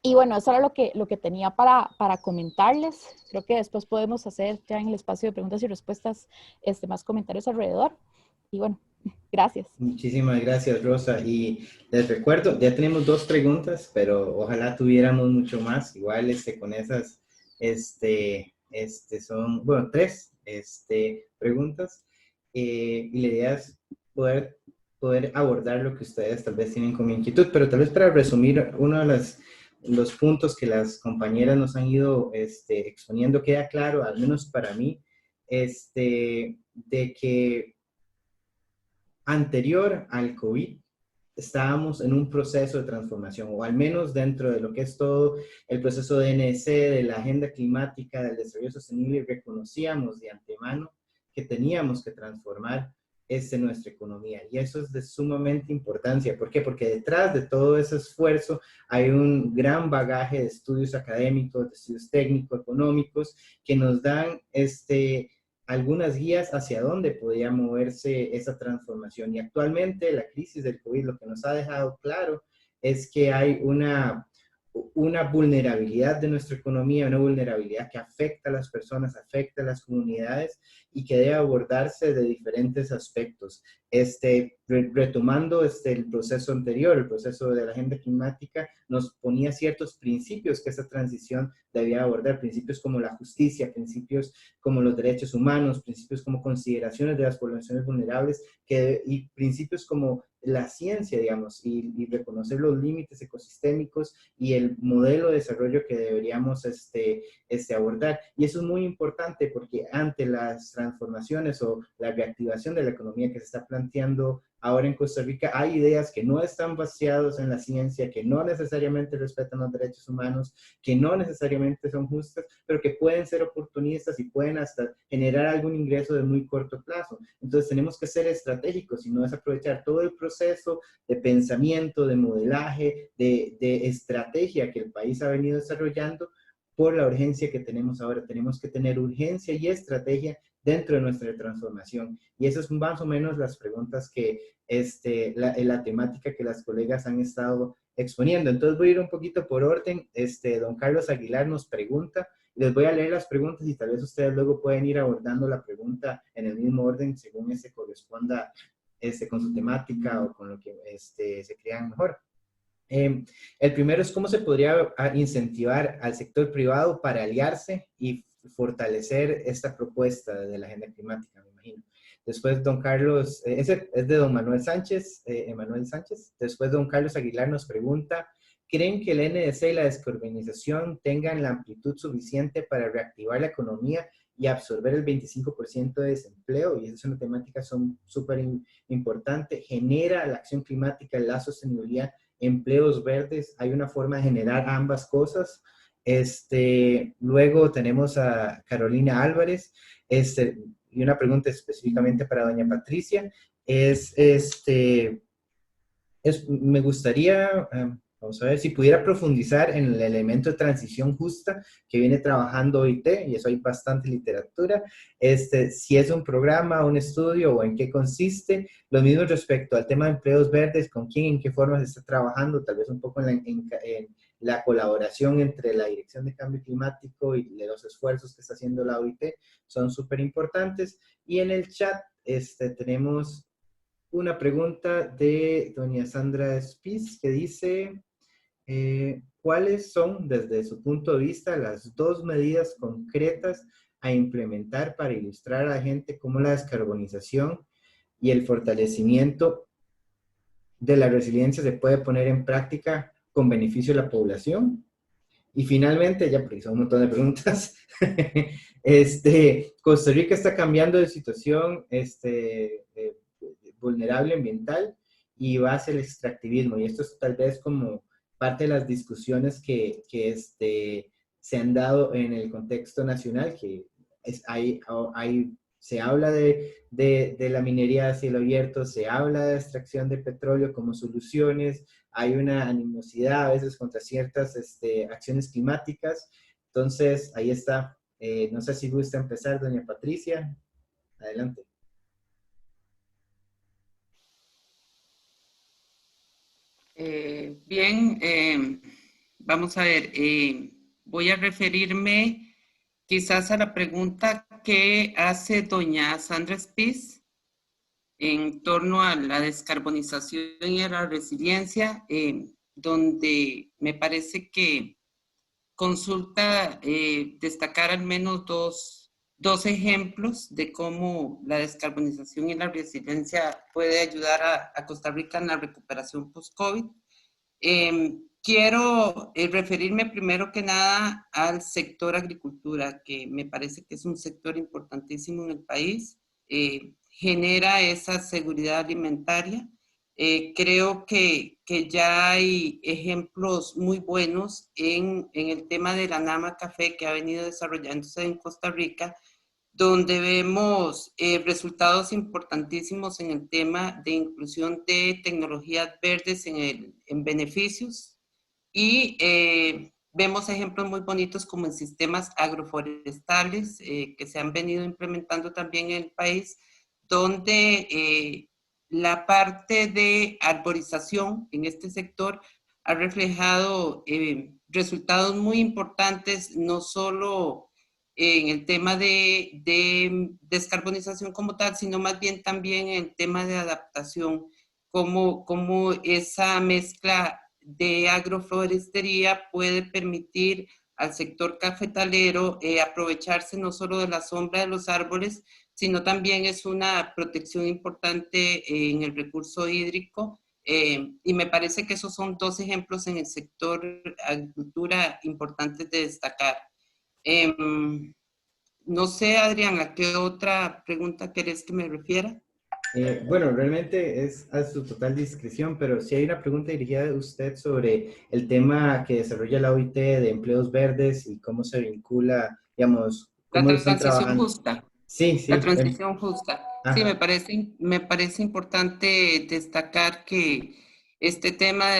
Y bueno, eso era lo que tenía para comentarles. Creo que después podemos hacer ya en el espacio de preguntas y respuestas más comentarios alrededor. Y bueno, gracias. Muchísimas gracias, Rosa. Y les recuerdo, ya tenemos 2 preguntas, pero ojalá tuviéramos mucho más. Igual con esas son, bueno, 3 preguntas, y la idea es poder abordar lo que ustedes tal vez tienen como inquietud, pero tal vez para resumir uno de los puntos que las compañeras nos han ido exponiendo, queda claro, al menos para mí, de que anterior al COVID, estábamos en un proceso de transformación, o al menos dentro de lo que es todo el proceso de NDC, de la agenda climática, del desarrollo sostenible, reconocíamos de antemano que teníamos que transformar nuestra economía. Y eso es de sumamente importancia. ¿Por qué? Porque detrás de todo ese esfuerzo hay un gran bagaje de estudios académicos, de estudios técnicos, económicos, que nos dan algunas guías hacia dónde podía moverse esa transformación. Y actualmente la crisis del COVID lo que nos ha dejado claro es que hay una vulnerabilidad de nuestra economía, una vulnerabilidad que afecta a las personas, afecta a las comunidades y que debe abordarse de diferentes aspectos. Retomando el proceso anterior, el proceso de la agenda climática, nos ponía ciertos principios que esa transición debía abordar, principios como la justicia, principios como los derechos humanos, principios como consideraciones de las poblaciones vulnerables y principios como la ciencia, digamos, y reconocer los límites ecosistémicos y el modelo de desarrollo que deberíamos abordar. Y eso es muy importante porque ante las transformaciones o la reactivación de la economía que se está planteando ahora en Costa Rica, hay ideas que no están basadas en la ciencia, que no necesariamente respetan los derechos humanos, que no necesariamente son justas, pero que pueden ser oportunistas y pueden hasta generar algún ingreso de muy corto plazo. Entonces tenemos que ser estratégicos y no desaprovechar todo el proceso de pensamiento, de modelaje, de estrategia que el país ha venido desarrollando por la urgencia que tenemos ahora. Tenemos que tener urgencia y estrategia dentro de nuestra transformación. Y esas son más o menos las preguntas que la temática que las colegas han estado exponiendo. Entonces voy a ir un poquito por orden. Don Carlos Aguilar nos pregunta, les voy a leer las preguntas y tal vez ustedes luego pueden ir abordando la pregunta en el mismo orden según corresponda con su temática o con lo que se crean mejor. El primero es cómo se podría incentivar al sector privado para aliarse y fortalecer esta propuesta de la agenda climática, me imagino. Después, don Carlos, ese es de don Manuel Sánchez, Emanuel Sánchez. Después, don Carlos Aguilar nos pregunta, ¿creen que el NDC y la descarbonización tengan la amplitud suficiente para reactivar la economía y absorber el 25% de desempleo? Y esa es una temática súper importante. ¿Genera la acción climática, la sostenibilidad, empleos verdes? Hay una forma de generar ambas cosas. Luego tenemos a Carolina Álvarez, y una pregunta específicamente para doña Patricia, me gustaría, vamos a ver, si pudiera profundizar en el elemento de transición justa que viene trabajando OIT, y eso hay bastante literatura, si es un programa, un estudio o en qué consiste. Lo mismo respecto al tema de empleos verdes, con quién, en qué forma se está trabajando, tal vez un poco en la colaboración entre la Dirección de Cambio Climático y de los esfuerzos que está haciendo la OIT, son súper importantes. Y en el chat tenemos una pregunta de doña Sandra Spies que dice, ¿cuáles son, desde su punto de vista, las 2 medidas concretas a implementar para ilustrar a la gente cómo la descarbonización y el fortalecimiento de la resiliencia se puede poner en práctica con beneficio de la población? Y finalmente, ya porque son un montón de preguntas, Costa Rica está cambiando de situación vulnerable ambiental y va hacia el extractivismo. Y esto es tal vez como parte de las discusiones que se han dado en el contexto nacional, que se habla de la minería a cielo abierto, se habla de extracción de petróleo como soluciones, hay una animosidad a veces contra ciertas acciones climáticas. Entonces, ahí está. No sé si gusta empezar, doña Patricia. Adelante. Bien, vamos a ver. Voy a referirme quizás a la pregunta que hace doña Sandra Spies en torno a la descarbonización y a la resiliencia, donde me parece que consulta destacar al menos dos ejemplos de cómo la descarbonización y la resiliencia puede ayudar a Costa Rica en la recuperación post-COVID. Quiero referirme primero que nada al sector agricultura, que me parece que es un sector importantísimo en el país. Genera esa seguridad alimentaria. Creo que ya hay ejemplos muy buenos en el tema de la Nama Café que ha venido desarrollándose en Costa Rica, donde vemos resultados importantísimos en el tema de inclusión de tecnologías verdes en beneficios, y vemos ejemplos muy bonitos como en sistemas agroforestales que se han venido implementando también en el país, donde la parte de arborización en este sector ha reflejado resultados muy importantes, no solo en el tema de descarbonización como tal, sino más bien también en el tema de adaptación, como esa mezcla de agroforestería puede permitir al sector cafetalero aprovecharse no solo de la sombra de los árboles, sino también es una protección importante en el recurso hídrico. Y me parece que esos son dos ejemplos en el sector agricultura importantes de destacar. No sé, Adrián, ¿a qué otra pregunta querés que me refiera? Bueno, realmente es a su total discreción, pero sí hay una pregunta dirigida a usted sobre el tema que desarrolla la OIT de empleos verdes y cómo se vincula, digamos, cómo lo La están transición trabajando. justa. Sí, sí. La transición justa. Sí, Ajá. me parece importante destacar que este tema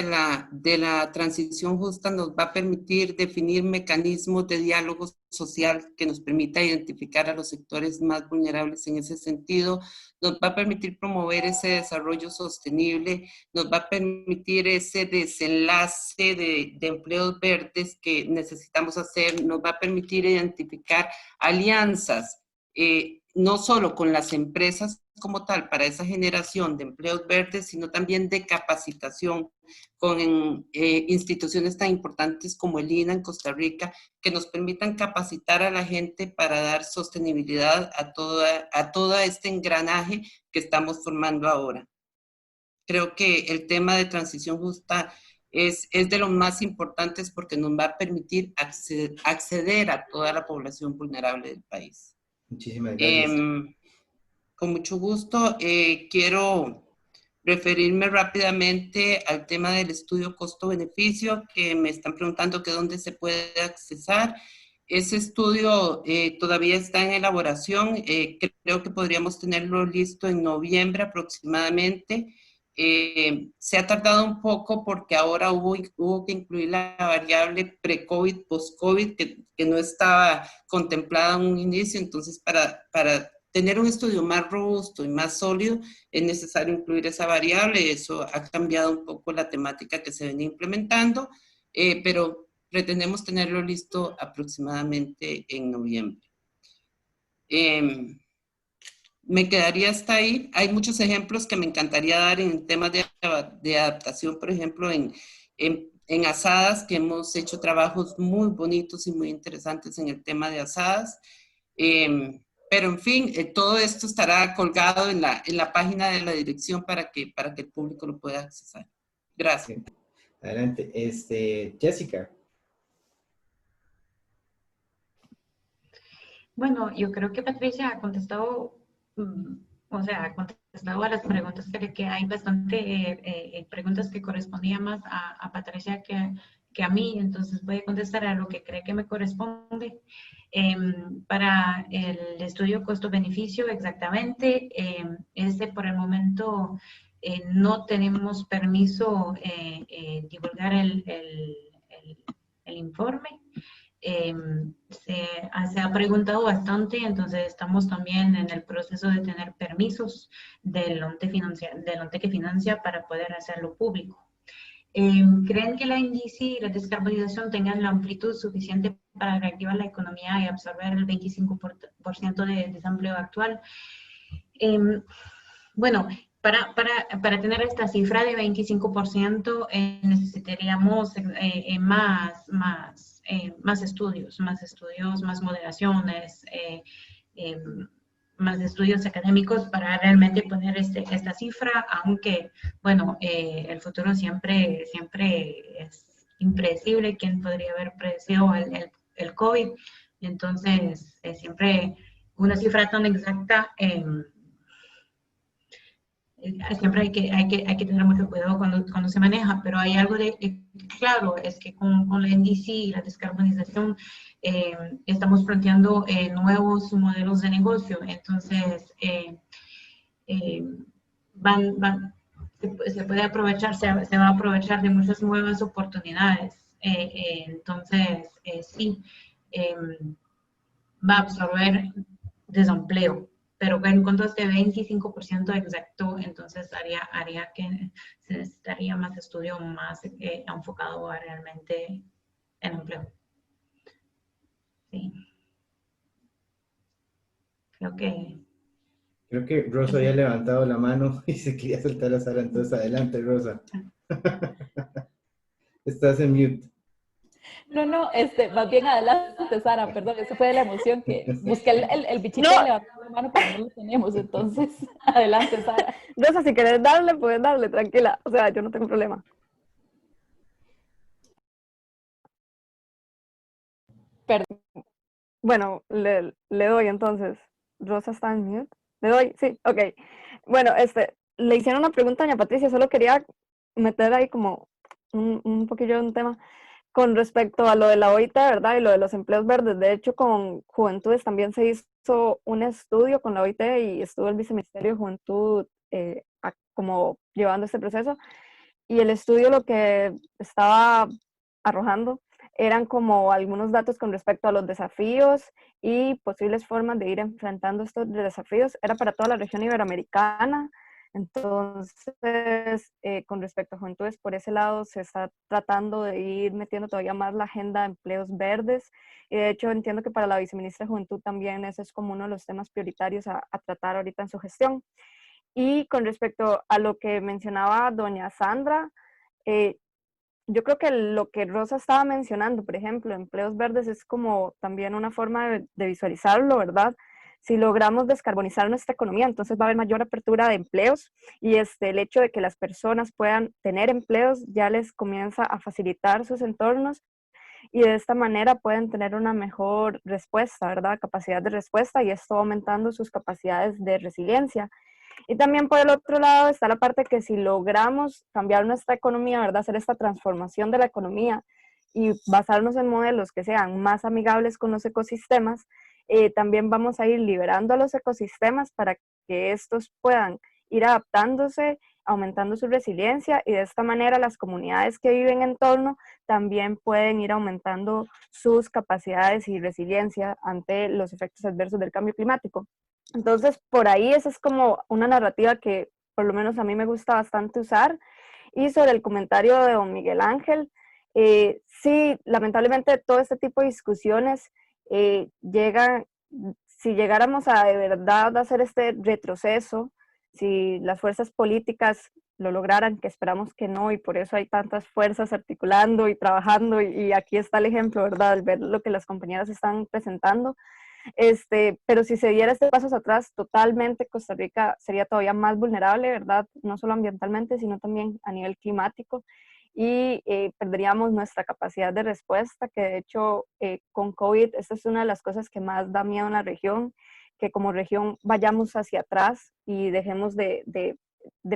de la transición justa nos va a permitir definir mecanismos de diálogo social que nos permita identificar a los sectores más vulnerables en ese sentido, nos va a permitir promover ese desarrollo sostenible, nos va a permitir ese desenlace de empleos verdes que necesitamos hacer, nos va a permitir identificar alianzas no solo con las empresas como tal para esa generación de empleos verdes, sino también de capacitación con instituciones tan importantes como el INA en Costa Rica, que nos permitan capacitar a la gente para dar sostenibilidad a todo este engranaje que estamos formando ahora. Creo que el tema de transición justa es de los más importantes porque nos va a permitir acceder a toda la población vulnerable del país. Muchísimas gracias. Con mucho gusto. Quiero referirme rápidamente al tema del estudio costo-beneficio, que me están preguntando que dónde se puede accesar. Ese estudio todavía está en elaboración. Creo que podríamos tenerlo listo en noviembre aproximadamente. Se ha tardado un poco porque ahora hubo que incluir la variable pre-COVID, post-COVID, que no estaba contemplada en un inicio. Entonces, para tener un estudio más robusto y más sólido, es necesario incluir esa variable. Eso ha cambiado un poco la temática que se venía implementando, pero pretendemos tenerlo listo aproximadamente en noviembre. Me quedaría hasta ahí. Hay muchos ejemplos que me encantaría dar en temas de adaptación, por ejemplo, en asadas, que hemos hecho trabajos muy bonitos y muy interesantes en el tema de asadas. Pero en fin, todo esto estará colgado en la página de la dirección para que el público lo pueda accesar. Gracias. Adelante. Jessica. Bueno, yo creo que Patricia ha contestado, ha contestado a las preguntas que hay bastante preguntas que correspondían más a Patricia que a mí, entonces voy a contestar a lo que cree que me corresponde. Para el estudio costo-beneficio, exactamente, por el momento no tenemos permiso divulgar el informe. Se ha preguntado bastante, entonces estamos también en el proceso de tener permisos del ONTE que financia para poder hacerlo público. ¿Creen que la índice y la descarbonización tengan la amplitud suficiente para reactivar la economía y absorber el 25% de desempleo actual? Bueno, para tener esta cifra de 25% necesitaríamos más más estudios, más moderaciones, más estudios académicos para realmente poner esta cifra, aunque, bueno, el futuro siempre es impredecible. ¿Quién podría haber predecido el COVID? Entonces, siempre una cifra tan exacta, siempre hay que tener mucho cuidado cuando se maneja, pero hay algo claro, es que con la NDC y la descarbonización estamos planteando nuevos modelos de negocio. Entonces, se puede aprovechar, se va a aprovechar de muchas nuevas oportunidades. Entonces, sí, va a absorber desempleo, pero en cuanto a este 25% exacto, entonces haría que se necesitaría más estudio, más enfocado a realmente el empleo. Sí. Creo que Rosa había levantado la mano y se quería saltar a Sara, entonces adelante, Rosa. Estás en mute. No, no, más bien adelante, Sara, perdón, eso fue de la emoción que busqué el bichito No. de levantar la mano, pero no lo tenemos, entonces, adelante, Sara. Rosa, si querés darle, puedes darle, tranquila. O sea, yo no tengo problema. Perdón. Bueno, le doy entonces. Rosa está en mute. Le doy, sí, ok. Bueno, le hicieron una pregunta a doña Patricia, solo quería meter ahí como un poquillo de un tema con respecto a lo de la OIT, ¿verdad? Y lo de los empleos verdes. De hecho, con Juventudes también se hizo un estudio con la OIT y estuvo el Viceministerio de Juventud como llevando este proceso. Y el estudio lo que estaba arrojando eran como algunos datos con respecto a los desafíos y posibles formas de ir enfrentando estos desafíos. Era para toda la región iberoamericana. Entonces, con respecto a juventudes, por ese lado se está tratando de ir metiendo todavía más la agenda de empleos verdes. Y de hecho, entiendo que para la viceministra de Juventud también ese es como uno de los temas prioritarios a tratar ahorita en su gestión. Y con respecto a lo que mencionaba doña Sandra, yo creo que lo que Rosa estaba mencionando, por ejemplo, empleos verdes, es como también una forma de visualizarlo, ¿verdad? Si logramos descarbonizar nuestra economía, entonces va a haber mayor apertura de empleos y el hecho de que las personas puedan tener empleos ya les comienza a facilitar sus entornos y de esta manera pueden tener una mejor respuesta, ¿verdad? Capacidad de respuesta y esto aumentando sus capacidades de resiliencia. Y también por el otro lado está la parte que si logramos cambiar nuestra economía, ¿verdad? Hacer esta transformación de la economía y basarnos en modelos que sean más amigables con los ecosistemas, también vamos a ir liberando a los ecosistemas para que estos puedan ir adaptándose, aumentando su resiliencia y de esta manera las comunidades que viven en torno también pueden ir aumentando sus capacidades y resiliencia ante los efectos adversos del cambio climático. Entonces, por ahí esa es como una narrativa que por lo menos a mí me gusta bastante usar. Y sobre el comentario de don Miguel Ángel, sí, lamentablemente todo este tipo de discusiones llegan, si llegáramos a de verdad hacer este retroceso, si las fuerzas políticas lo lograran, que esperamos que no, y por eso hay tantas fuerzas articulando y trabajando, y aquí está el ejemplo, ¿verdad?, al ver lo que las compañeras están presentando. Pero si se diera este paso atrás, totalmente Costa Rica sería todavía más vulnerable, ¿verdad? No solo ambientalmente, sino también a nivel climático y perderíamos nuestra capacidad de respuesta, que de hecho con COVID esta es una de las cosas que más da miedo en la región, que como región vayamos hacia atrás y dejemos de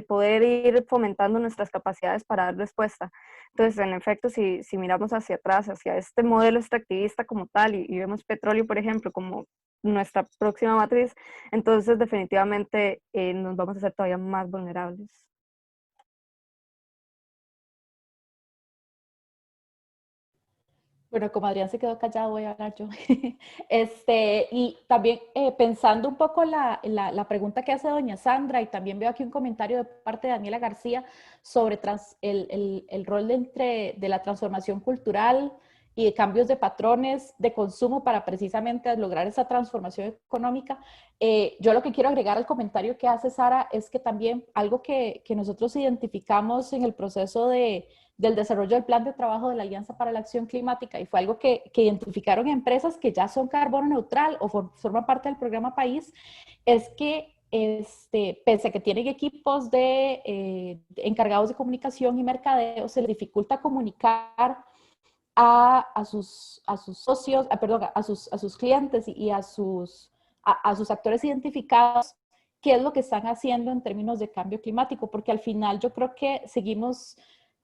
poder ir fomentando nuestras capacidades para dar respuesta. Entonces, en efecto, si miramos hacia atrás, hacia este modelo extractivista como tal, y vemos petróleo, por ejemplo, como nuestra próxima matriz, entonces definitivamente nos vamos a hacer todavía más vulnerables. Bueno, como Adrián se quedó callado, voy a hablar yo. Y también pensando un poco la pregunta que hace doña Sandra, y también veo aquí un comentario de parte de Daniela García sobre el rol de la transformación cultural y de cambios de patrones de consumo para precisamente lograr esa transformación económica. Yo lo que quiero agregar al comentario que hace Sara es que también algo que nosotros identificamos en el proceso del desarrollo del plan de trabajo de la Alianza para la Acción Climática, y fue algo que identificaron empresas que ya son carbono neutral o forman parte del programa País, es que pese a que tienen equipos de encargados de comunicación y mercadeo, se les dificulta comunicar a sus socios, perdón, a sus clientes y a sus actores identificados qué es lo que están haciendo en términos de cambio climático, porque al final yo creo que seguimos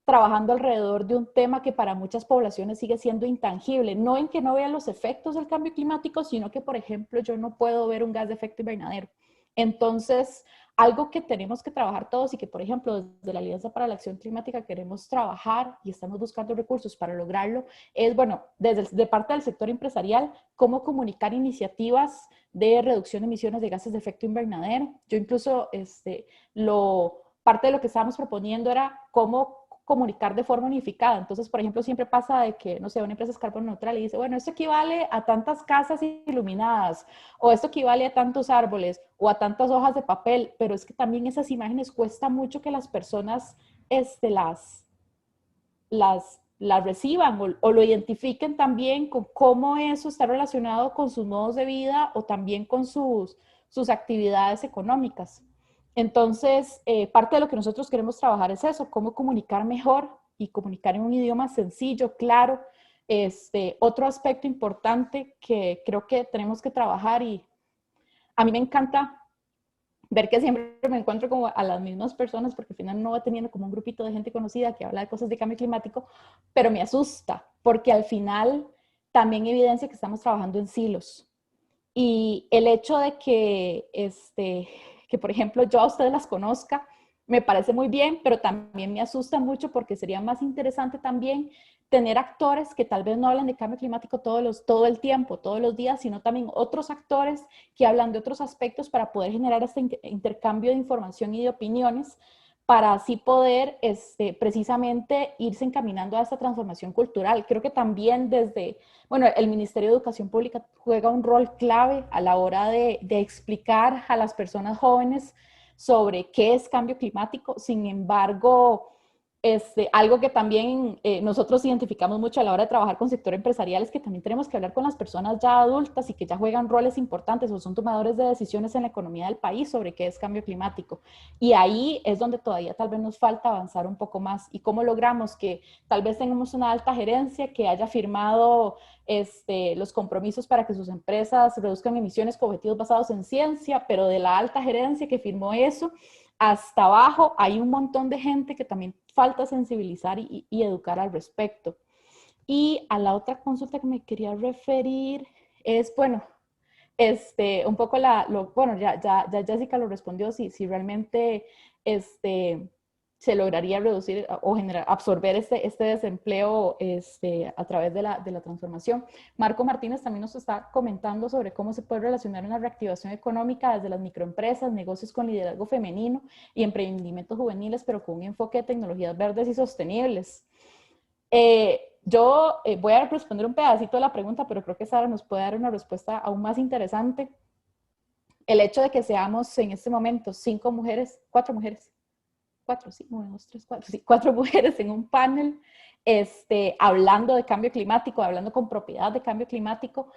trabajando alrededor de un tema que para muchas poblaciones sigue siendo intangible, no en que no vean los efectos del cambio climático, sino que, por ejemplo, yo no puedo ver un gas de efecto invernadero. Entonces, algo que tenemos que trabajar todos y que, por ejemplo, desde la Alianza para la Acción Climática queremos trabajar y estamos buscando recursos para lograrlo, es, bueno, de parte del sector empresarial, cómo comunicar iniciativas de reducción de emisiones de gases de efecto invernadero. Yo incluso, parte de lo que estábamos proponiendo era cómo comunicar de forma unificada. Entonces, por ejemplo, siempre pasa de que, no sé, una empresa es carbono neutral y dice, bueno, esto equivale a tantas casas iluminadas, o esto equivale a tantos árboles, o a tantas hojas de papel, pero es que también esas imágenes cuesta mucho que las personas las reciban o lo identifiquen también con cómo eso está relacionado con sus modos de vida o también con sus actividades económicas. Entonces, parte de lo que nosotros queremos trabajar es eso, cómo comunicar mejor y comunicar en un idioma sencillo, claro. Otro aspecto importante que creo que tenemos que trabajar, y a mí me encanta ver que siempre me encuentro como a las mismas personas, porque al final no va teniendo como un grupito de gente conocida que habla de cosas de cambio climático, pero me asusta, porque al final también evidencia que estamos trabajando en silos. Y el hecho de que, que por ejemplo yo a ustedes las conozca, me parece muy bien, pero también me asusta mucho porque sería más interesante también tener actores que tal vez no hablan de cambio climático todo el tiempo, todos los días, sino también otros actores que hablan de otros aspectos para poder generar este intercambio de información y de opiniones, para así poder precisamente irse encaminando a esta transformación cultural. Creo que también bueno, el Ministerio de Educación Pública juega un rol clave a la hora de explicar a las personas jóvenes sobre qué es cambio climático. Sin embargo, algo que también nosotros identificamos mucho a la hora de trabajar con sector empresarial es que también tenemos que hablar con las personas ya adultas y que ya juegan roles importantes o son tomadores de decisiones en la economía del país sobre qué es cambio climático. Y ahí es donde todavía tal vez nos falta avanzar un poco más. ¿Y cómo logramos que tal vez tengamos una alta gerencia que haya firmado los compromisos para que sus empresas reduzcan emisiones con objetivos basados en ciencia, pero de la alta gerencia que firmó eso hasta abajo hay un montón de gente que también falta sensibilizar y educar al respecto? Y a la otra consulta que me quería referir es, bueno, un poco bueno, ya Jessica lo respondió, si realmente se lograría reducir o absorber este desempleo a través de la transformación. Marco Martínez también nos está comentando sobre cómo se puede relacionar una reactivación económica desde las microempresas, negocios con liderazgo femenino y emprendimientos juveniles, pero con un enfoque de tecnologías verdes y sostenibles. Yo voy a responder un pedacito de la pregunta, pero creo que Sara nos puede dar una respuesta aún más interesante. El hecho de que seamos en este momento 4 mujeres en un panel hablando de cambio climático, hablando con propiedad de cambio climático,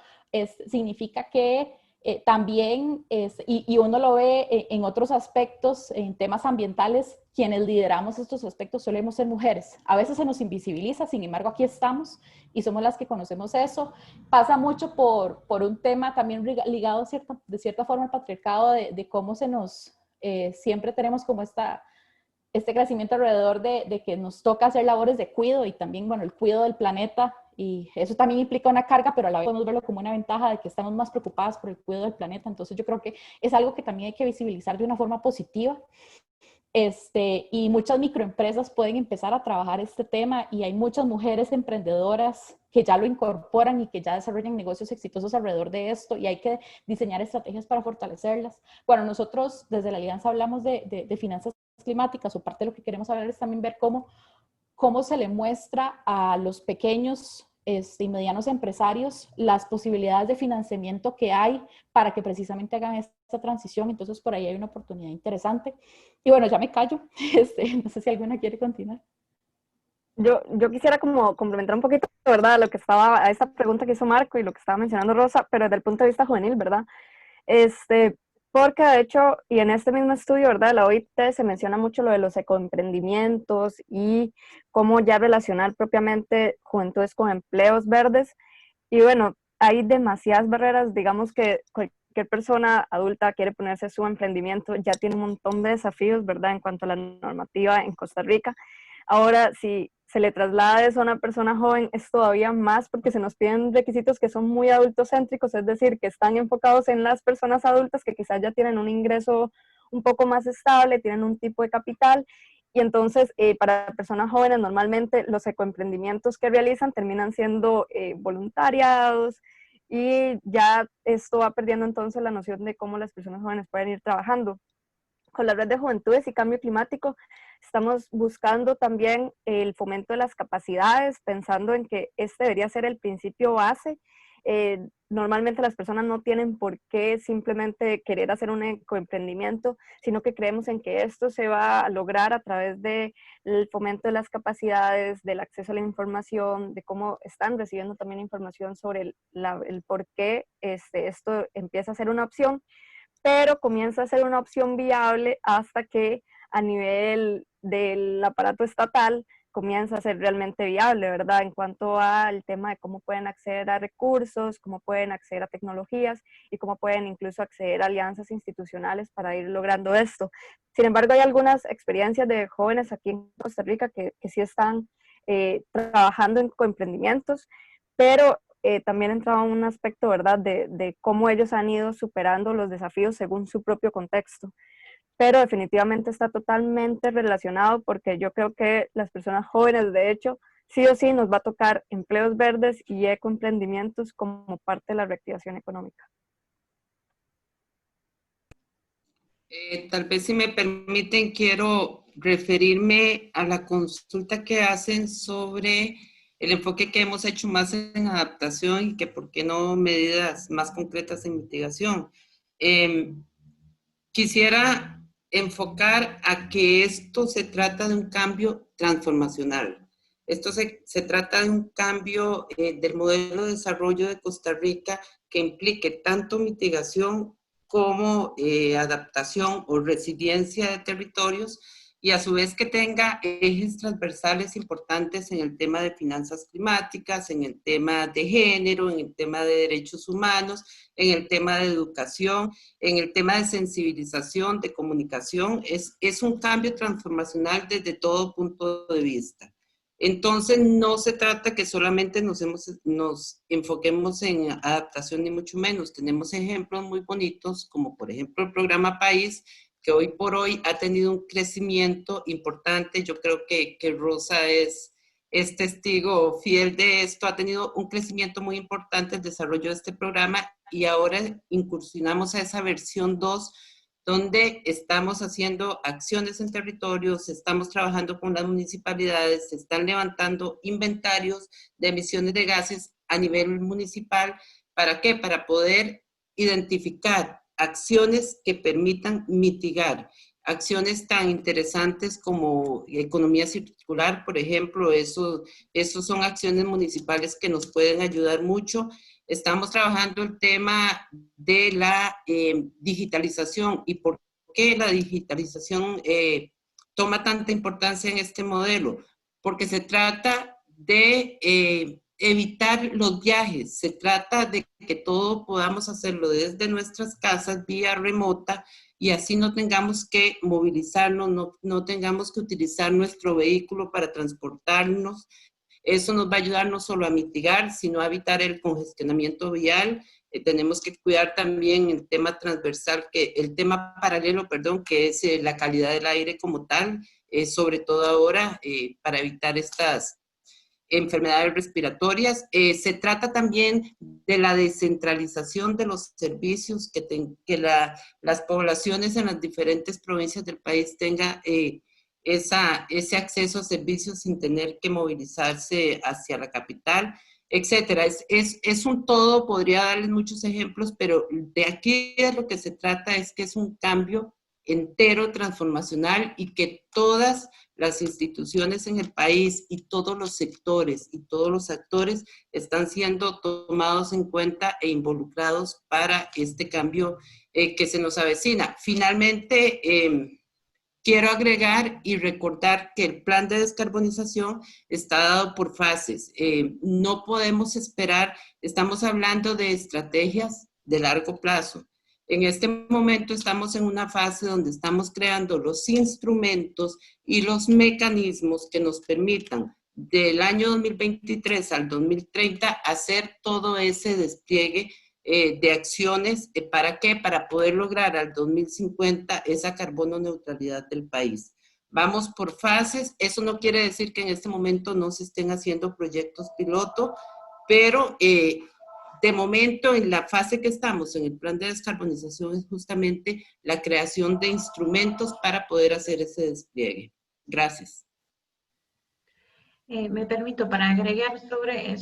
significa que también, y uno lo ve en otros aspectos, en temas ambientales, quienes lideramos estos aspectos solemos ser mujeres. A veces se nos invisibiliza, sin embargo aquí estamos y somos las que conocemos eso. Pasa mucho por un tema también ligado de cierta forma al patriarcado, de cómo siempre tenemos como este crecimiento alrededor de que nos toca hacer labores de cuidado y también, bueno, el cuidado del planeta, y eso también implica una carga, pero a la vez podemos verlo como una ventaja de que estamos más preocupadas por el cuidado del planeta. Entonces yo creo que es algo que también hay que visibilizar de una forma positiva. Y muchas microempresas pueden empezar a trabajar este tema y hay muchas mujeres emprendedoras que ya lo incorporan y que ya desarrollan negocios exitosos alrededor de esto, y hay que diseñar estrategias para fortalecerlas. Bueno, nosotros desde la Alianza hablamos de finanzas climáticas, o parte de lo que queremos hablar es también ver cómo se le muestra a los pequeños y medianos empresarios las posibilidades de financiamiento que hay para que precisamente hagan esta transición. Entonces, por ahí hay una oportunidad interesante. Y bueno, ya me callo. No sé si alguna quiere continuar. Yo quisiera como complementar un poquito, ¿verdad?, a esta pregunta que hizo Marco y lo que estaba mencionando Rosa, pero desde el punto de vista juvenil, ¿verdad? Porque de hecho, y en este mismo estudio, ¿verdad?, la OIT se menciona mucho lo de los ecoemprendimientos y cómo ya relacionar propiamente juventudes con empleos verdes. Y bueno, hay demasiadas barreras, digamos que cualquier persona adulta quiere ponerse su emprendimiento, ya tiene un montón de desafíos, ¿verdad?, en cuanto a la normativa en Costa Rica. Ahora, si se le traslada eso a una persona joven, es todavía más porque se nos piden requisitos que son muy adultocéntricos, es decir, que están enfocados en las personas adultas que quizás ya tienen un ingreso un poco más estable, tienen un tipo de capital, y entonces para personas jóvenes normalmente los ecoemprendimientos que realizan terminan siendo voluntariados, y ya esto va perdiendo entonces la noción de cómo las personas jóvenes pueden ir trabajando. Con la Red de Juventudes y Cambio Climático estamos buscando también el fomento de las capacidades, pensando en que este debería ser el principio base. Normalmente las personas no tienen por qué simplemente querer hacer un ecoemprendimiento, sino que creemos en que esto se va a lograr a través del fomento de las capacidades, del acceso a la información, de cómo están recibiendo también información sobre el por qué esto empieza a ser una opción, pero comienza a ser una opción viable hasta que a nivel del aparato estatal comienza a ser realmente viable, ¿verdad? En cuanto al tema de cómo pueden acceder a recursos, cómo pueden acceder a tecnologías y cómo pueden incluso acceder a alianzas institucionales para ir logrando esto. Sin embargo, hay algunas experiencias de jóvenes aquí en Costa Rica que sí están trabajando en coemprendimientos, pero también entraba un aspecto, ¿verdad?, de cómo ellos han ido superando los desafíos según su propio contexto. Pero definitivamente está totalmente relacionado, porque yo creo que las personas jóvenes, de hecho, sí o sí nos va a tocar empleos verdes y ecoemprendimientos como parte de la reactivación económica. Tal vez si me permiten, quiero referirme a la consulta que hacen sobre el enfoque que hemos hecho más en adaptación y que por qué no medidas más concretas en mitigación. Quisiera enfocar a que esto se trata de un cambio transformacional. Esto se trata de un cambio del modelo de desarrollo de Costa Rica que implique tanto mitigación como adaptación o resiliencia de territorios, y a su vez que tenga ejes transversales importantes en el tema de finanzas climáticas, en el tema de género, en el tema de derechos humanos, en el tema de educación, en el tema de sensibilización, de comunicación. Es un cambio transformacional desde todo punto de vista. Entonces, no se trata que solamente nos enfoquemos en adaptación, ni mucho menos. Tenemos ejemplos muy bonitos, como por ejemplo el programa País, que hoy por hoy ha tenido un crecimiento importante. Yo creo que Rosa es testigo fiel de esto. Ha tenido un crecimiento muy importante el desarrollo de este programa, y ahora incursionamos a esa versión 2, donde estamos haciendo acciones en territorios, estamos trabajando con las municipalidades, se están levantando inventarios de emisiones de gases a nivel municipal. ¿Para qué? Para poder identificar acciones que permitan mitigar. Acciones tan interesantes como economía circular, por ejemplo, eso son acciones municipales que nos pueden ayudar mucho. Estamos trabajando el tema de la digitalización. ¿Y por qué la digitalización toma tanta importancia en este modelo? Porque se trata de evitar los viajes, se trata de que todo podamos hacerlo desde nuestras casas vía remota, y así no tengamos que movilizarnos, no tengamos que utilizar nuestro vehículo para transportarnos. Eso nos va a ayudar no solo a mitigar, sino a evitar el congestionamiento vial. Tenemos que cuidar también el tema transversal, el tema paralelo, perdón, que es la calidad del aire como tal, sobre todo ahora, para evitar estas enfermedades respiratorias. Se trata también de la descentralización de los servicios, que las poblaciones en las diferentes provincias del país tengan ese acceso a servicios sin tener que movilizarse hacia la capital. etcétera. Es un todo, podría darles muchos ejemplos, pero de aquí de lo que se trata es que es un cambio entero, transformacional, y que todas las instituciones en el país y todos los sectores y todos los actores están siendo tomados en cuenta e involucrados para este cambio que se nos avecina. Finalmente, quiero agregar y recordar que el plan de descarbonización está dado por fases. No podemos esperar, estamos hablando de estrategias de largo plazo. En este momento estamos en una fase donde estamos creando los instrumentos y los mecanismos que nos permitan del año 2023 al 2030 hacer todo ese despliegue de acciones. ¿Para qué? Para poder lograr al 2050 esa carbono neutralidad del país. Vamos por fases. Eso no quiere decir que en este momento no se estén haciendo proyectos piloto, pero de momento, en la fase que estamos en el plan de descarbonización, es justamente la creación de instrumentos para poder hacer ese despliegue. Gracias. Me permito para agregar sobre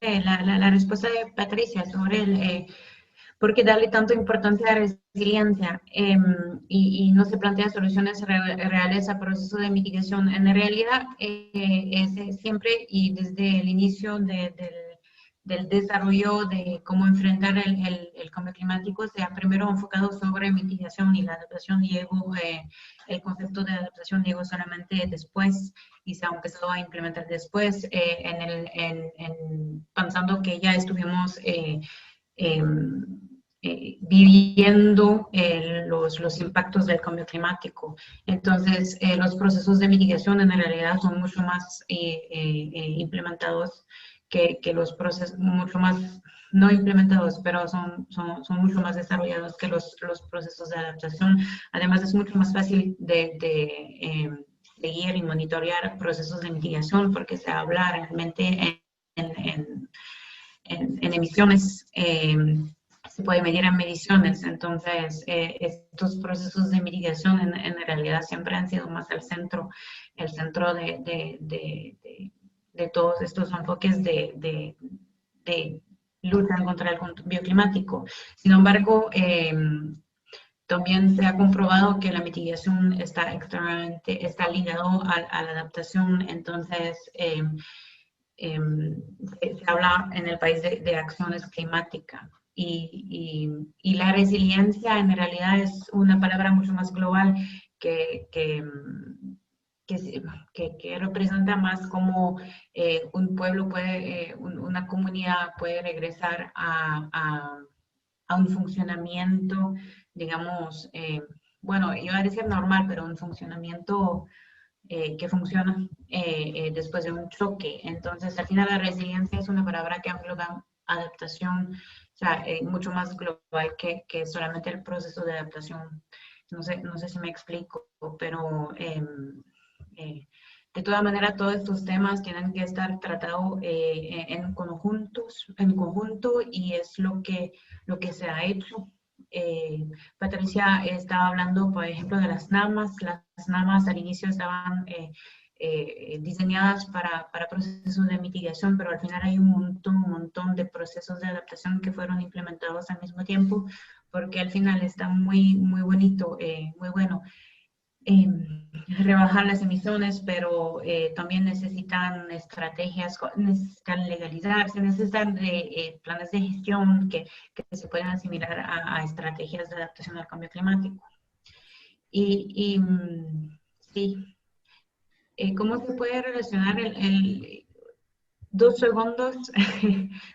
la respuesta de Patricia sobre por qué darle tanto importancia a la resiliencia y no se plantea soluciones reales a procesos de mitigación. En realidad, es siempre y desde el inicio del desarrollo de cómo enfrentar el cambio climático, se ha primero enfocado sobre mitigación y la adaptación llegó, el concepto de adaptación llegó solamente después y se ha empezado a implementar después, pensando que ya estuvimos viviendo los impactos del cambio climático. Entonces, los procesos de mitigación en realidad son mucho más implementados que los procesos, mucho más, no implementados, pero son mucho más desarrollados que los procesos de adaptación. Además, es mucho más fácil de seguir y monitorear procesos de mitigación porque se habla realmente en emisiones, se puede medir en mediciones. Entonces, estos procesos de mitigación en realidad siempre han sido más el centro de todos estos enfoques de lucha contra el cambio climático. Sin embargo, también se ha comprobado que la mitigación está ligado a la adaptación. Entonces, se habla en el país de acciones climáticas. Y la resiliencia en realidad es una palabra mucho más global que representa más como un pueblo puede, una comunidad puede regresar a un funcionamiento, digamos, bueno, iba a decir normal, pero un funcionamiento que funciona después de un choque. Entonces, al final la resiliencia es una palabra que engloba adaptación, o sea, mucho más global que solamente el proceso de adaptación. No sé si me explico, pero de todas maneras todos estos temas tienen que estar tratados en conjunto y es lo que se ha hecho. Patricia estaba hablando, por ejemplo, de las NAMAs. Las NAMAs al inicio estaban diseñadas para procesos de mitigación, pero al final hay un montón de procesos de adaptación que fueron implementados al mismo tiempo, porque al final está muy bonito, muy bueno. Rebajar las emisiones, pero también necesitan estrategias, necesitan legalizarse, necesitan planes de gestión que se puedan asimilar a estrategias de adaptación al cambio climático. Sí, ¿cómo se puede relacionar 2 segundos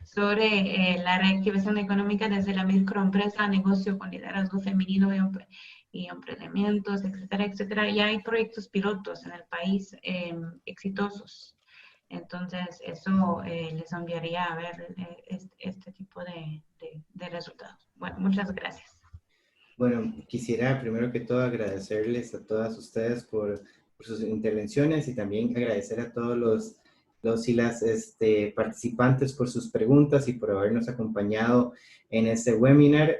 sobre la reactivación económica desde la microempresa a negocio con liderazgo femenino y emprendimientos, etcétera, etcétera? Ya hay proyectos pilotos en el país exitosos. Entonces, eso les enviaría a ver este tipo de resultados. Bueno, muchas gracias. Bueno, quisiera primero que todo agradecerles a todas ustedes por sus intervenciones y también agradecer a todos los y las participantes por sus preguntas y por habernos acompañado en este webinar.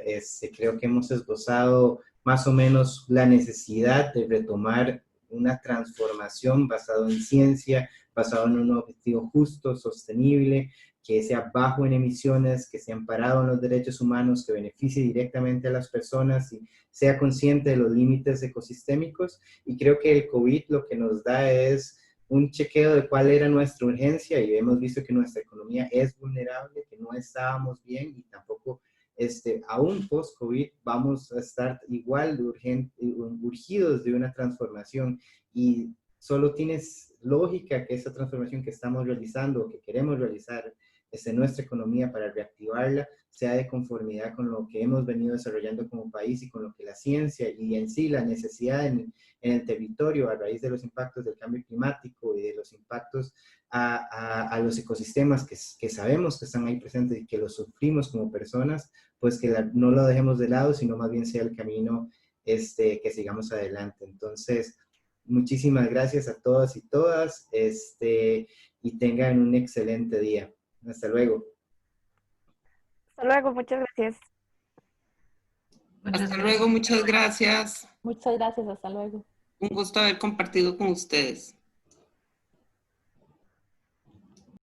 Creo que hemos esbozado más o menos la necesidad de retomar una transformación basada en ciencia, basado en un objetivo justo, sostenible, que sea bajo en emisiones, que sea amparado en los derechos humanos, que beneficie directamente a las personas y sea consciente de los límites ecosistémicos. Y creo que el COVID lo que nos da es un chequeo de cuál era nuestra urgencia, y hemos visto que nuestra economía es vulnerable, que no estábamos bien, y tampoco, aún post-COVID, vamos a estar igual de urgidos de una transformación, y solo tienes lógica que esa transformación que estamos realizando, o que queremos realizar en nuestra economía para reactivarla, sea de conformidad con lo que hemos venido desarrollando como país y con lo que la ciencia y en sí la necesidad en el territorio a raíz de los impactos del cambio climático y de los impactos a los ecosistemas que sabemos que están ahí presentes y que los sufrimos como personas, pues que no lo dejemos de lado, sino más bien sea el camino que sigamos adelante. Entonces, muchísimas gracias a todas y todas, y tengan un excelente día. Hasta luego. Hasta luego, muchas gracias. Hasta luego, muchas gracias. Muchas gracias, hasta luego. Un gusto haber compartido con ustedes.